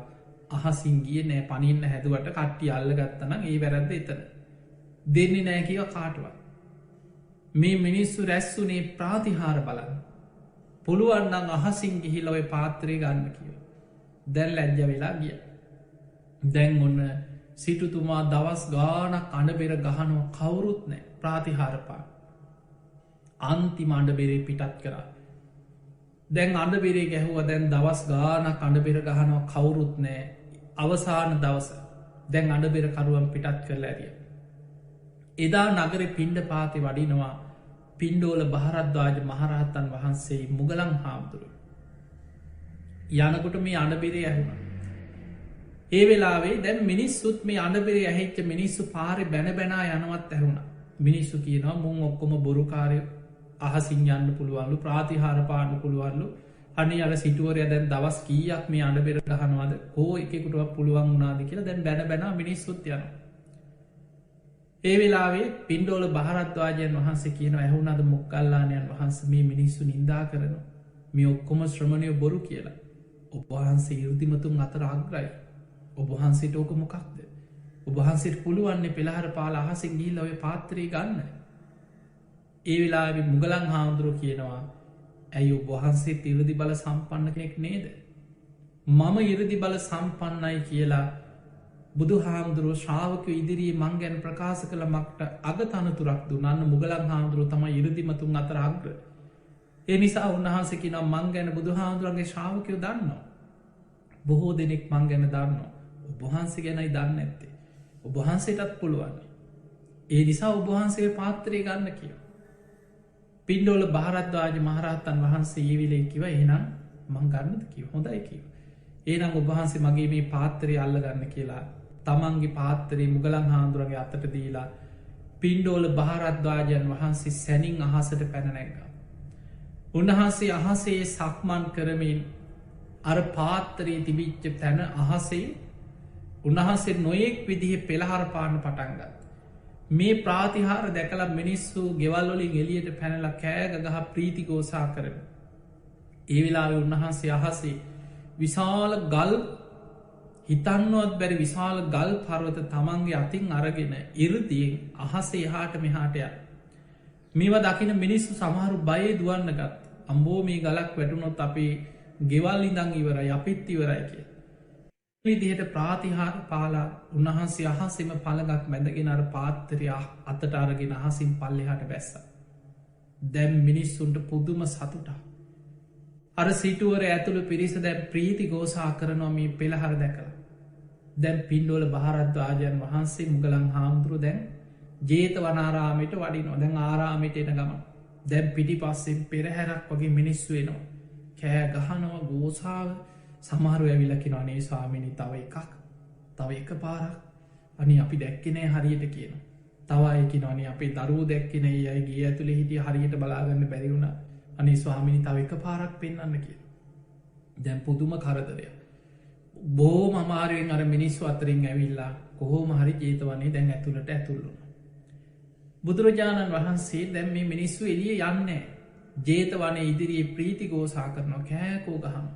A: අහසින් ගිය නෑ පනින්න හැදුවට කට්ටිය අල්ල ගත්තනම් ඒ වැරද්ද එතන දෙන්නේ නෑ කියව කාටුවක්. මේ මිනිස්සු රැස්සුනේ ප්‍රාතිහාර බලන්න පුළුවන්නන් අහසින් ගිහිලොව පාත්‍රය ගන්න කියව. දැන් ලැජ්ජ වෙලා ගිය. දැන් ඔන්න සිටුතුමා දවස් ගානක් අඩබෙර ගහනෝ කවුරුත් නෑ ප්‍රාතිහාරපා අන්තිම අඩබෙරේ පිටත් කරා. දැන් අඩබෙරේ ගැහුව දැන් දවස් ගානක් අඩබෙර ගහනෝ කවුරුත් නෑ අවසාන දවස දැන් අඩබෙරකරුවන් පිටත් කරලා ඇරිය. එදා නගර පිණ්ඩ පාති වඩිනවා පින්ඩෝල බහරද්වාජ මහරහත්තන් වහන්සේ මුගලන් හාමුදුරු. යනකොට මේ අඩබෙරේ ඇහුණ. ඒ වෙලාවේ දැන් මිනිස්සුත් මේ අඩබෙරේ ඇහෙච්ච මිනිස්සු පාරි බැන බැනා යනවත් ඇහුණ මිනිස්සු කියනවා මුං ඔක්කොම බොරුකාරය අහසින් යන්න පුළුවන්ලු ප්‍රාතිහාර පාන්න පුළුවන්ලු අනි අර සිටුවරය දැන් දවස් කීයක් මේ අඩබෙර ගහනවාද හෝ එකකුටුවක් පුළුවන් වුණාද කියලා දැන් බැන බැනා මිනිස්සුත් යන ඒ වෙලාවේ පින්ඩෝල භාරද්වාජයන් වහන්සේ කියන ඇහුනද මොක්කල්ලානයන් වහන්ස මේ මිනිස්සු නින්දා කරනවා මේ ඔක්කොම ශ්‍රමණය බොරු කියලා ඔබහන්සේ ඉරුදිමතුන් අතර අග්‍රයි ඔබහන්සේට ඕක මොකක්ද ඔබහන්සේට පුළුවන්නේ පෙළහර පාල අහසින් ගිහිල්ලා ඔය පාත්‍රය ගන්න ඒ වෙලාවේ මුගලන් හාමුදුරුවෝ කියනවා ඇයි ඔබහන්සේ ඉරදි බල සම්පන්න කෙනෙක් නේද මම ඉරදි බල සම්පන්නයි කියලා බුදු හාමුදුරුව ශ්‍රාවකය ඉදිරී මං ගැන ප්‍රකාශ කළ මක්ට අගතනතුරක් දුන්නන්න මුගලන් හාමුදුරුව තම ඉරදිමතුන් අතර අග්‍ර ඒ නිසා උන්වහන්සකි නම් මං ගැන බුදු හාමුදුරන්ගේ ශ්‍රාවකයෝ දන්නවා බොහෝ දෙනෙක් මං ගැන දන්නවා ඔබහන්සේ ගැනයි දන්න ඇත්තේ ඔබහන්සේටත් පුළුවන් ඒ නිසා ඔබහන්සේ පාත්‍රය ගන්න කිය පින්ඩෝල භාරද්වාජ මහරහත්තන් වහන්සේ ඒවිලේ කිව එනම් මං ගන්නද කිව හොඳයි කිව ඒනම් ඔබහන්සේ මගේ මේ පාත්තරය අල්ල ගන්න කියලා තමන්ගේ පාත්තරේ මුගලන් හාමුදුරගේ අතට දීලා පින්ඩෝල භාරද්වාජයන් වහන්සේ සැනින් අහසට පැනනැග උන්වහන්සේ අහසේ සක්මන් කරමින් අර පාත්තරයේ තිබිච්ච තැන අහසේ උන්වහන්සේ නොයෙක් විදිහ පෙළහර පාන්න පටන්ගත් මේ ප්‍රාතිහාර දැකල මිනිස්සු ගෙවල්ලොලින් එලියට පැනල කෑග ගහ ප්‍රීතිගෝසා කරන ඒ වෙලාවේ උන්වහන්සේ අහසේ විශාල ගල් හිතන්නවත් බැරි විශාල ගල් පර්වත තමන්ගේ අතින් අරගෙන ඉරදියෙන් අහසේ එහාට මෙහාටය මේව දකින මිනිස්සු සමහරු බයේ දුවන්න ගත් අම්බෝ මේ ගලක් වැටුනොත් අපේ ගෙවල් ඉඳං ඉවරයි අපිත් ඉවරයි කිය විදිහට ප්‍රාතිහාර පාලා උන්වහන්සේ අහසෙම පළගක් මැදගෙන අර පාත්තරය අතට අරගෙන අහසින් පල්ලෙහාට බැස්ස දැම් මිනිස්සුන්ට පුදුම සතුටා අර සිටුවර ඇතුළ පිරිස දැන් ප්‍රීති ගෝසා කරනවා මේ පෙළහර දැකළ දැන් පින්ඩෝල භාරද්වාජයන් වහන්සේ මුගලන් හාමුදුරු දැන් ජේත වනාරාමයට වඩිනෝ දැන් ආරාමිට එන ගම දැන් පිටි පස්සෙන් පෙරහැරක් වගේ මිනිස්සු වෙනවා කෑ ගහනවා ගෝසාාව සමහරු ඇවිලකින අනේ ස්වාමිනි තව එකක් තව එක පාරක් අනි අපි දැක්කනෑ හරියට කියන තවයකි නොනේ අපේ දරුව දැක්කනේ අයගේ ඇතුළ හිටිය හරියට බලාගන්න බැරිවුණ අනේ ස්වාමිනි තව එක පාරක් පෙන්න්න කිය දැන් පුදුම කරදරය බෝ මමාරුවෙන් අර මිනිස්සු අතරින් ඇවිල්ලා කොහෝම හරි ජේතවනේ දැන් ඇතුළට ඇතුල්ලුණ බුදුරජාණන් වහන්සේ දැන් මේ මිනිස්සු එලිය යන්නේ ජේතවනේ ඉදිරියේ ප්‍රීති ගෝසා කරනවා කෑකෝ ගහම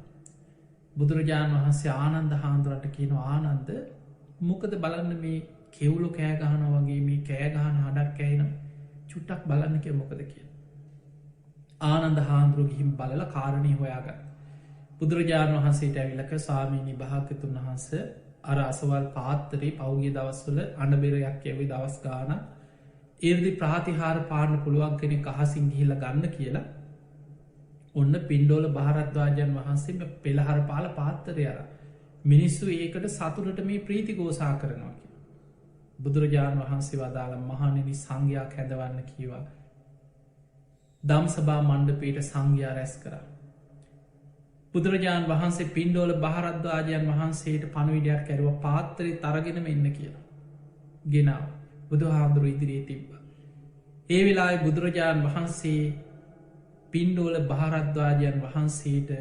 A: බුදුරජාණන් වහන්සේ ආනන්ද හාන්දුරට කියන ආනන්ද මොකද බලන්න මේ කෙවුලු කෑගහන වගේ මේ කෑගහන හඩක් ඇයිනම් චුට්ටක් බලන්න කිය මොකද කිය ආනන්ද හාන්දුරු ගිහිම් බලල කාරණය හොයාගත් බුදුරජාණන් වහන්සේට ඇවිලක සාමීනි භාගතුන් වහන්ස අර අසවල් පාත්තරේ පෞගිය දවස්වල අඩබෙරයක් ඇවි දවස් ගාන ඒර්දි ප්‍රාතිහාර පාන්න පුළුවන් කෙනෙ අහසින් ගිහිල ගන්න කියලා ඔන්න පින්ඩෝල භාරද්වාජයන් වහන්සේ පෙළහර පාල පාත්තරය අර මිනිස්සු ඒකට සතුරට මේ ප්‍රීති ගෝසා කරනවා කිය බුදුරජාණන් වහන්සේ වදාළ මහනෙනි සංඝයා හැදවන්න කීවා දම්සභා මණ්ඩපයට සංඝයා රැස් කරා බුදුරජාණන් වහන්සේ පින්ඩෝල භාරද්වාජයන් වහන්සේට පණවිඩයක් කැරුව පාත්තරය තරගෙනම එන්න කියලා ගෙනාව බුදු හාමුදුරු ඉදිරියේ තිබ්බ ඒ වෙලායි බුදුරජාණන් වහන්සේ පින්ඩෝල භාරද්වාජයන් වහන්සේට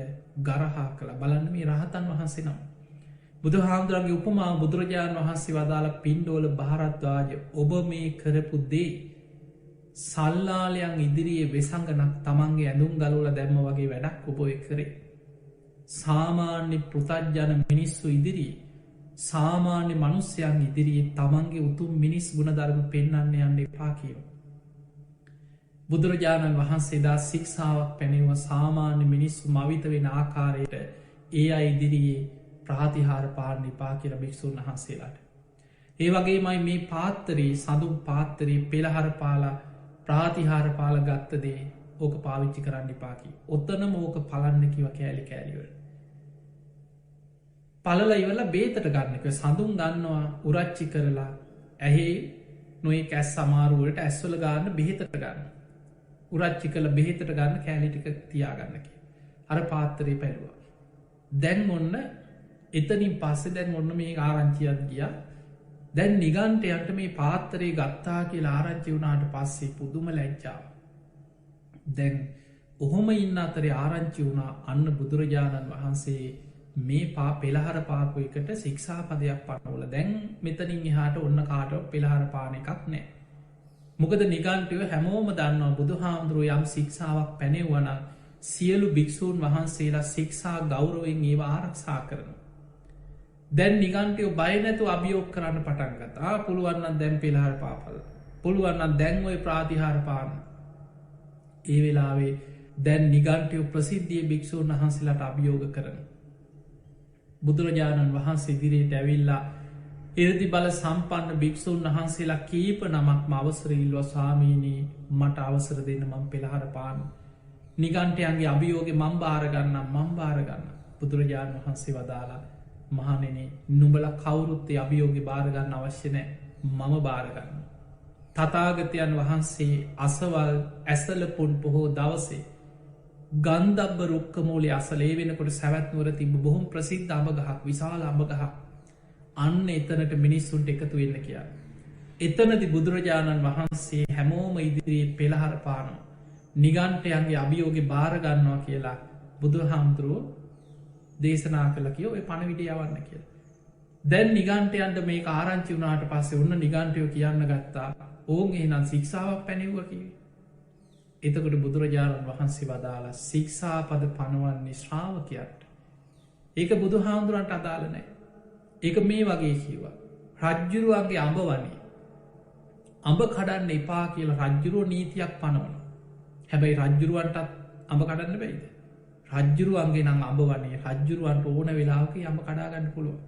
A: ගරහා කළ බලන්න මේ රහතන් වහන්සේ නම් බුදු හාමුදුරන්ගේ උපමා බුදුරජාණන් වහන්සේ වදාළ පින්ඩෝල භාරද්වාජ ඔබ මේ කරපු දේ සල්ලාලයන් ඉදිරියේ වෙසංගනක් තමන්ගේ ඇඳුම් ගලෝල දැම්ම වගේ වැඩක් ඔබොය කරේ සාමාන්‍ය පෘතජ්ජන මිනිස්සු ඉදිරී සාමාන්‍ය මනුස්්‍යයන් ඉදිරියේ තමන්ගේ උතුම් මිනිස් ගුණධර්ම පෙන්න්න යන්න එපා කියෝ බුදුරජාණන් වහන්සේදා සික්ෂාවක් පැනෙව සාමාන්‍ය මිනිස්සු මවිත වෙන ආකාරයට ඒ අයි ඉදිරියේ ප්‍රාතිහාර පාරණ නිපා කියල භික්‍ෂූන් වහන්සේලාට. ඒ වගේ මයි මේ පාත්තරයේ සඳුම් පාත්තරයේ පෙළහර පාලා ප්‍රාතිහාර පාල ගත්තදේ ඕක පාවිච්චි කරන්න නිපාකි ඔත්තන මෝක පලන්න කිව කෑලි කෑලිවල. පලල ඉවල බේතට ගන්නක සඳුම් ගන්නවා උරච්චි කරලා ඇහේ නොයි කැස් සමාරුවලට ඇස්වල ගන්න බෙහිතට ගන්න. උරච්චි කළ බෙහිතට ගන්න කෑලිටික තියාගන්නකි. අර පාත්තරේ පැරුවා. දැන් ඔන්න එතනින් පස්සෙ දැන් ඔන්න මේ ආරංචියත් ගිය දැන් නිගන්ටයන්ට මේ පාත්තරේ ගත්තා කියලා ආරංචි වුණාට පස්සේ පුදුම ලැජ්ජාව දැන් ඔහොම ඉන්න අතරේ ආරංචි වුණා අන්න බුදුරජාණන් වහන්සේ මේ පා පෙළහර පාපු එකට ශික්ෂා පදයක් පනවල දැන් මෙතනින් එහාට ඔන්න කාට පෙළහර පාන එකක් නෑ මොකද නිගන්ටයෝ හැමෝම දන්නවා බුදු හාමුදුරුව යම් ශික්ෂාවක් පැනෙවන සියලු භික්‍ෂූන් වහන්සේලා ශික්ෂා ගෞරවෙන් ඒවා ආරක්ෂා කරන දැන් නිගන්ටයෝ බයනැතු අභියෝග කරන්න පටන්ගතා පුළුවන්න දැන් පෙළහර පාපල් පුළුවන්න දැන් ඔය ප්‍රාතිහාර පාන ඒ වෙලාවේ දැන් නිගන්ටයෝ ප්‍රසිද්ධිය භික්‍ෂූන් වහන්සේලාට අභියෝග කරන බුදුරජාණන් වහන්සේ ඉදිරියට ඇවිල්ලා එරදි බල සම්පන්න භික්‍ෂූන් වහන්සේලා කීප නමක්ම අවසරඉල්වා ස්වාමීනී මට අවසර දෙන්න මං පෙළහර පාන නිගන්ටයන්ගේ අභියෝග මං භාරගන්න බුදුරජාණන් වහන්සේ වදාලා මහනෙනේ නුඹල කවුරුත්තේ අභියෝග භාරගන්න අවශ්‍යනෑ මම භාරගන්න තතාගතයන් වහන්සේ අසවල් ඇසලපුන් පොහෝ දවසේ ගන්දබ රුක්කමූලේ අසලේ වෙනකොට සැවැත්නුවර තිබ බොහොම ප්‍රසිද්ධ අමගහක් විශාල අමගහක් අන්න එතනට මිනිස්සුන්ට එකතු වෙන්න කියා. එතනති බුදුරජාණන් වහන්සේ හැමෝම ඉදිරියේ පෙළහර පානවා. නිගන්ටයන්ගේ අභියෝග භාරගන්නවා කියලා බුදු හාමුදුරුවෝ දේශනා කළ කිය ඔය පණවිඩ යවන්න කියලා. දැන් නිගන්ටයන්ට මේ ආරංචි වුණාට පස්සේ ඔන්න නිගන්ටයෝ කියන්න ගත්තා ඕන් එහනම් ශික්ෂාවක් පැනෙව්වකි. එතකොට බුදුරජාණන් වහන්සේ වදාලා ශික්ෂාපද පනුවන්නේ ශ්‍රාවකයන්ට. ඒක බුදු හාමුදුරන්ට අදාලනෑ. ඒක මේ වගේ කිවා. රජ්ජුරුවන්ගේ අඹ වනේ. අඹ කඩන්න එපා කියල රජ්ජුරුව නීතියක් පනවන. හැබැයි රජ්ජුරුවන්ටත් අඹ කඩන්න බැයිද. රජ්ජුරුවන්ගේ නම් අඹ වනේ රජ්ජුරුවන්ට ඕන වෙලාවක අඹ කඩාගන්න පුළුව.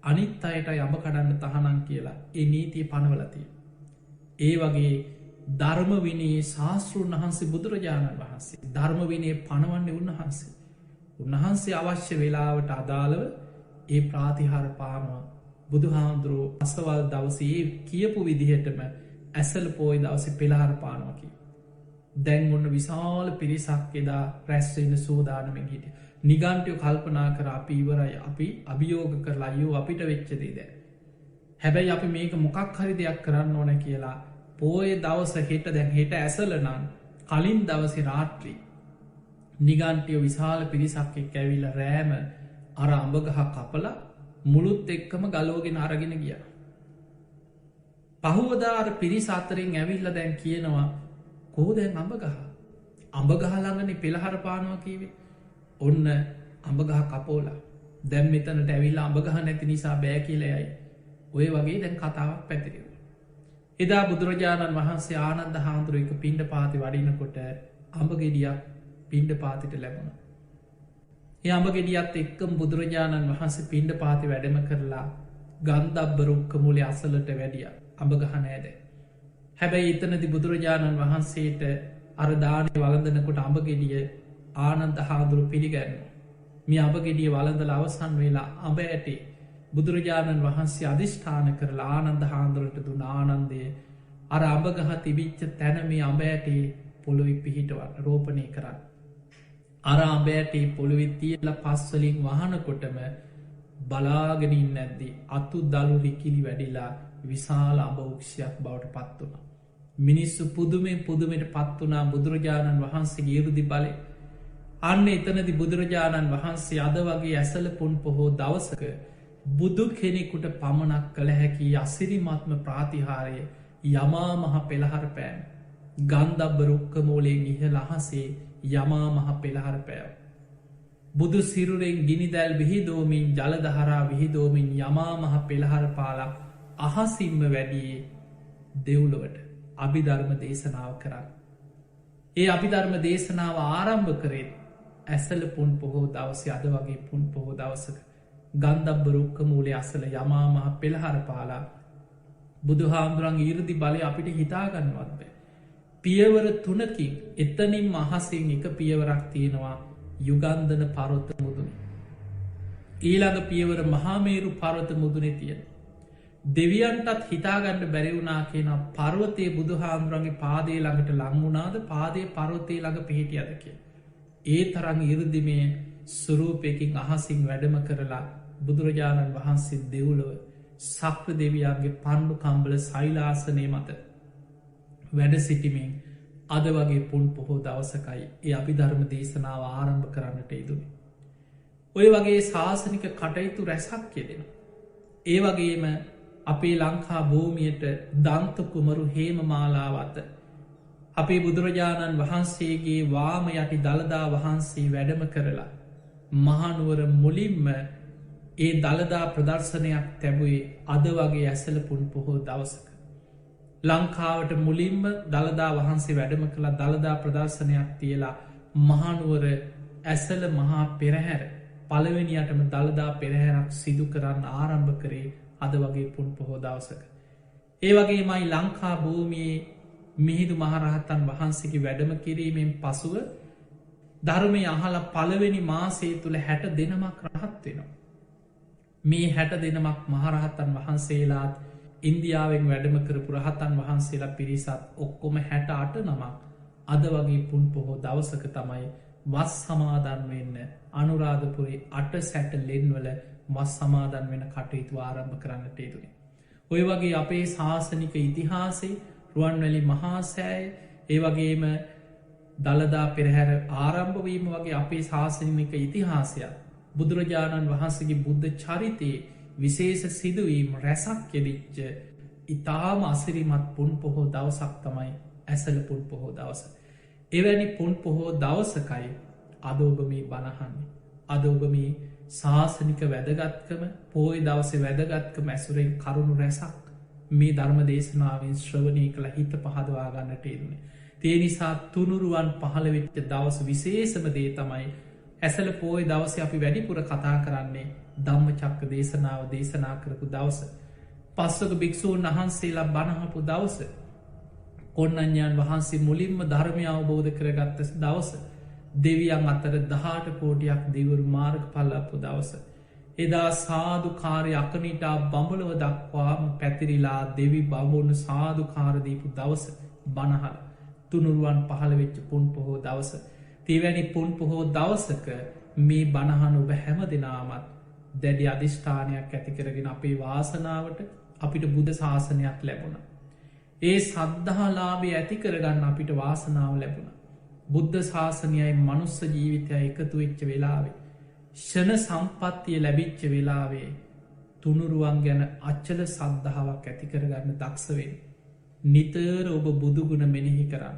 A: අනිත් අයට අඹ කඩන්න තහනම් කියලා ඒ නීතිය පනවලතිය. ඒ වගේ ධර්මවිනයේ ශාස්තෘන් වහන්සේ බුදුරජාණන් වහන්සේ ධර්මවිනය පනවන්නේ උන්වහන්සේ. උන්වහන්සේ අවශ්‍ය වෙලාවට අදාළව ඒ ප්‍රාතිහාර පානවා බුදු හාමුදුරුව අසවල් දවසේ කියපු විදිහටම ඇසල පෝයි දවස පෙළහර පානවකි. දැන් ඔන්න විශාල පිරිසක් එදා රැස්වෙන්න සෝදානමෙන් හිටිය. නිගන්ටයෝ කල්පනා කර අපි ඉවරයි අපි අභියෝග කරලා අයෝ අපිට වෙච්චදේ දැ. හැබැයි අපි මේක මොකක් හරි දෙයක් කරන්න ඕන කියලා පෝය දවස හෙට දැන් හෙට ඇසලනන් කලින් දවසි රාත්‍රී නිගන්ටයෝ විශාල පිරිසක් එක් ඇවිල්ල රෑම අර අඹගහ කපල මුළුත් එක්කම ගලෝගෙන අරගෙන ගිය. පහුවදාර පිරිස අතරින් ඇවිල්ල දැන් කියනවා කෝදැන් අඹගහ අඹගහළඟන පෙළහර පානවා කීවේ ඔන්න අඹගහ කපෝලා දැම් මෙතනට ඇවිල්ල අඹගහ නැති නිසා බෑ කියලයයි ඔය වගේ දැන් කතාවක් පැතිරව. එදා බුදුරජාණන් වහන්සේ ආනන්ද හාමුදුරුව එක පිණ්ඩ පාති වඩිනකොට අඹගෙඩියක් පිණ්ඩ පාතිට ලැබුණ. අඹගෙඩියත් එක්කම් බුදුරජාණන් වහන්සේ පිණ්ඩ පාති වැඩම කරලා ගන්දබ්බරුක්ක මුලේ අසලට වැඩිය අඹගහ නෑද. හැබැයි එතනති බුදුරජාණන් වහන්සේට අරදානය වලඳනකොට අඹගෙඩිය ආනන්ද හාදුරු පිළිගැන්න. මේ අඹගෙඩිය වලඳල අවසන් වෙලා අඹ ඇටේ බුදුරජාණන් වහන්සේ අධිෂ්ඨාන කරලා ආනන්ද හාන්දුරට දුන ආනන්දය අර අඹගහ තිබිච්ච තැන මේ අඹ ඇටේ පොළොවි පිහිටවන්න රෝපණය කරන්න. අර අඹෑටේ පොළොවෙ තියල පස්වලින් වහනකොටම බලාගෙනින් නැද්දි අතු දළු රිකිලි වැඩිලා විශාල අභෞක්ෂයක් බවට පත් වුණ. මිනිස්සු පුදුමෙන් පුදුමට පත් වනා බුදුරජාණන් වහන්සේ ගේරුදි බලය අන්න එතනදි බුදුරජාණන් වහන්සේ අද වගේ ඇසල පුන් පොහෝ දවසක බුදු කෙනෙකුට පමණක් කළ හැකි අසිරිමත්ම ප්‍රාතිහාරය යමා මහ පෙළහර පෑම් ගන්දබ්බ රුක්ක මෝලයෙන් ඉහළ අහසේ යමා මහ පෙළහර පෑව. බුදු සිරුරෙන් ගිනිදැල් විහිදෝමින් ජලදහරා විහිදෝමින් යමා මහ පෙළහර පාලා අහසිම්ම වැඩියේ දෙව්ලොවට අභිධර්ම දේශනාව කරන්න. ඒ අභිධර්ම දේශනාව ආරම්භ කරේ ඇසල පුන් පොහෝ දවසේ අද වගේ පුන් පොහෝ දවසක ගන්දබ්බ රුක්ක මූලේ අසල යමා මහ පෙළහර පාලා බුදු හාමුදුරන් ඊරදි බලය අපිට හිතාගන්නවත් බෑ. පියවර තුනකින් එතනින් මහසෙන් එක පියවරක් තියෙනවා යුගන්ධන පරොත්ත මුදුන. ඊළඟ පියවර මහාමේරු පරවත මුදුනේ තියෙන. දෙවියන්ටත් හිතාගන්න බැරිවුනා කියන පර්වතය බුදු හාමුදුරන්ගේ පාදේ ළඟට ලංවුනාද පාදය පරවතය ළඟ පිහිටියද කිය. ඒ තරං ඉරදිමය සුරූපයකින් අහසින් වැඩම කරලා බුදුරජාණන් වහන්සේ දෙව්ලොව සක්‍ර දෙවියන්ගේ පණ්ඩු කම්බල සෛලාසනය මත වැඩ සිටිමින් අද වගේ පුන් පොහෝ දවසකයි ඒ අපි ධර්ම දේශනාව ආරම්භ කරන්නට ඉදුණේ. ඔය වගේ ශාසනික කටයුතු රැසක් යෙදෙන. ඒ වගේම අපේ ලංකා භූමියට දන්ත කුමරු හේම මාලාවත අපේ බුදුරජාණන් වහන්සේගේ වාම යටි දළදා වහන්සේ වැඩම කරලා මහනුවර මුලින්ම ඒ දළදා ප්‍රදර්ශනයක් තැබුවේ අද වගේ ඇසල පුන් පොහෝ දවසක. ලංකාවට මුලින්ම දළදා වහන්සේ වැඩම කළ දළදා ප්‍රදර්ශනයක් තියලා මහනුවර ඇසල මහා පෙරහැර පළවෙනියටම දළදා පෙරහැරක් සිදු කරන්න ආරම්භ කරේ අද වගේ පුන් පොහෝ දවසක. ඒ වගේ මයි ලංකා භූමියයේ මිහිදු මහරහතන් වහන්සේගේ වැඩම කිරීමෙන් පසුව ධර්මය අහල පළවෙනි මාසේ තුළ 60 දෙනමක් රහත් වෙනවා. මේ 60 දෙනමක් මහරහතන් වහන්සේලාත් ඉන්දියාවෙන් වැඩම කරපු රහතන් වහන්සේලා පිරිසත් ඔක්කොම 68 නමක් අද වගේ පුන් පොහෝ දවසක තමයි වස් සමාදන් වෙන්න අනුරාධපුරේ 8 සැට ලෙන්වල වස් සමාදන් වෙන කටයුතු ආරම්භ කරන්නට යෙදුනේ. ඔය වගේ අපේ ශාසනික ඉතිහාසයේ රුවන්වැලි මහාසෑය ඒ වගේම දළදා පෙරහැර ආරම්භවීම වගේ අපේ ශාසනික ඉතිහාසයක් බුදුරජාණන් වහන්සේගේ බුද්ධ චරිතයේ විශේෂ සිදුවීම් රැසක් යෙදිච්ච ඉතාම අසිරිමත් පුන් පොහෝ දවසක් තමයි ඇසල පුන් පොහෝ දවස. එවැනි පුන් පොහෝ දවසකයි අද ඔබ මේ බණහන්නේ. අද ඔබ මේ ශාසනික වැදගත්කම පෝය දවස වැදගත්කම ඇසුරෙන් කරුණු රැසක් මේ ධර්ම දේශනාවෙන් ශ්‍රවණය කළ හිත පහදවා ගන්නට එන්නේ. තේ නිසා තුනුරුවන් පහළවෙච්ච දවස විශේෂම දේ තමයි ඇසල පෝය දවස අපි වැඩිපුර කතා කරන්නේ ධම්ම චක්ක දේශනාව දේශනා කරපු දවස. පස්වක භික්‍ෂූන් වහන්සේලා බණහපු දවස. කොන්නඥාන් වහන්සේ මුලින්ම ධර්මය අවබෝධ කරගත්ත දවස. දෙවියන් අතර 18 කෝටියක් දෙවරු මාර්ග පල්ලපු දවස. එදා සාධකාරය අකනිටා බඹලව දක්වාම පැතිරිලා දෙවි බඹුණු සාධකාරදීපු දවස බණහර තුනුරුවන් පහළ වෙච්ච පුන් පොහෝ දවස. තිවැනි පුන් පොහෝ දවසක මේ බණහන ඔබ හැම දෙනාමත් දැඩි අධිෂ්ඨානයක් ඇතිකරගෙන අපේ වාසනාවට අපිට බුද්ධ ශාසනයක් ලැබුණ. ඒ සද්ධහලාබේ ඇති කරගන්න අපිට වාසනාව ලැබුණ. බුද්ධ ශාසනයයි මනුස්ස ජීවිතය එකතු වෙච්ච වෙලාවේ. ෂණ සම්පත්තිය ලැබිච්ච වෙලාවේ තුනුරුවන් ගැන අච්චල සද්ධාවක් ඇතිකරගන්න දක්ෂවෙන්. නිතර ඔබ බුදුගුණ මෙනෙහි කරන්න.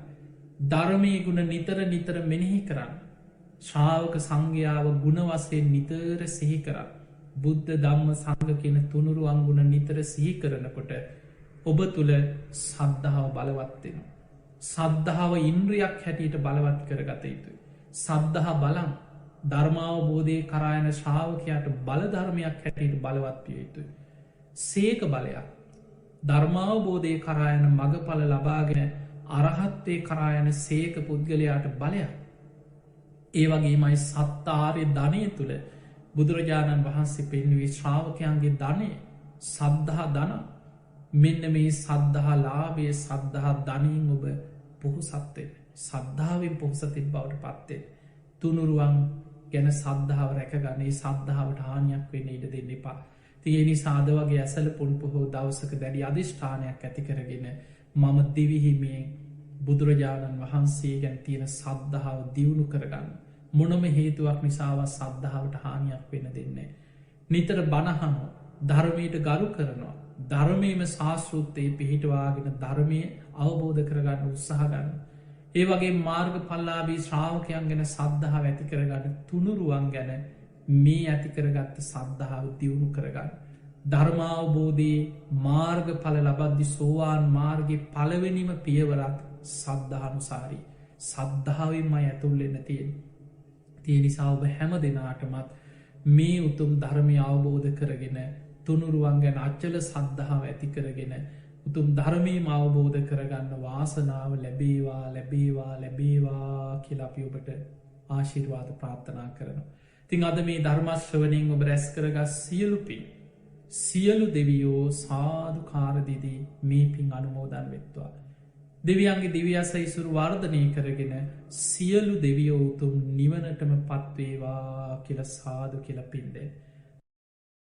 A: ධර්මය ගුණ නිතර නිතර මෙනෙහි කරන්න. ශ්‍රාවක සංඝයාව ගුණවසේ නිතර සිහි කරන්න. බුද්ධ ධම්ම සංඝ කියන තුනුරුවන් ගුණ නිතර සිහි කරනකොට ඔබ තුළ සද්ධාව බලවත්වෙන. සද්ධාව ඉන්ද්‍රියක් හැටියට බලවත් කරගත යුතුයි. සද්ධහා බලන් ධර්මාවබෝධය කරායන ශ්‍රාවකයාට බලධර්මයක් හැටියට බලවත්විය යුතුයි. සේක බලයක් ධර්මාවබෝධය කරායන මගඵල ලබාගෙන අරහත්වේ කරායන සේක පුද්ගලයාට බලයක්. ඒ වගේමයි සත්තාරය ධනය තුළ බුදුරජාණන් වහන්සේ පෙන්නුවේ ශ්‍රාවකයන්ගේ ධනය සද්ධහා ධන මෙන්න මේ සද්ධහා ලාබේ සද්ධහා ධනයෙන් ඔබ පොහොසත්වෙන් සද්ධාවෙන් පොහොසතින් බවට පත්තේ තුනුරුවන් ගැන සද්ධාව රැකගන්නේ සද්ධාවට හානියක් වෙන්න ඉඩ දෙන්න එපා. තියෙනි සාද වගේ ඇසල පුන් පොහෝ දවසක දැඩි අධිෂ්ඨානයක් ඇති කරගෙන මම දිවිහිමියෙන් බුදුරජාණන් වහන්සේ ගැන තියෙන සද්ධාව දියුණු කරගන්න. මොනම හේතුවක් නිසාව සද්ධාවට හානියක් වෙන දෙන්නේ. නිතර බණහනෝ ධර්මයට ගරු කරනවා. ධර්මයම ශාස්ෘත්තයේ පිහිටවාගෙන ධර්මය අවබෝධ කරගන්න උත්සාහගන්න. ඒ වගේ මාර්ග පල්ලාබී ශ්‍රාවකයන් ගැන සද්ධාව ඇති කරගන්න තුනුරුවන් ගැන මේ ඇතිකරගත්ත සද්ධාව දියුණු කරගන්න. ධර්මාවබෝධයේ මාර්ග පල ලබද්දි සෝවාන් මාර්ගගේ පළවෙනිම පියවරක් සද්ධානුසාරී සද්ධාවෙන්ම ඇතුල්ලෙන්න තියෙන. තිය නිසා ඔබ හැම දෙනාටමත් මේ උතුම් ධර්මය අවබෝධ කරගෙන තුනුරුවන් ගැන අච්චල සද්ධාව ඇති කරගෙන උතුම් ධර්මය අවබෝධ කරගන්න වාසනාව ලැබේවා ලැබේවා ලැබේවා කියලා අපි ඔබට ආශිර්වාද ප්‍රාර්ථනා කරනවා. තිං අද මේ ධර්මශ්‍රවනයෙන් ඔබ රැස් කරගස් සියලුපින් සියලු දෙවියෝ සාධු කාරදිදී මේ පින් අනුමෝදන් වෙත්වා. දෙවියන්ගේ දිවියසයිසුරු වර්ධනය කරගෙන සියලු දෙවියෝ උතුම් නිවනටම පත්වේවා කියල සාධු කියල පින්දේ.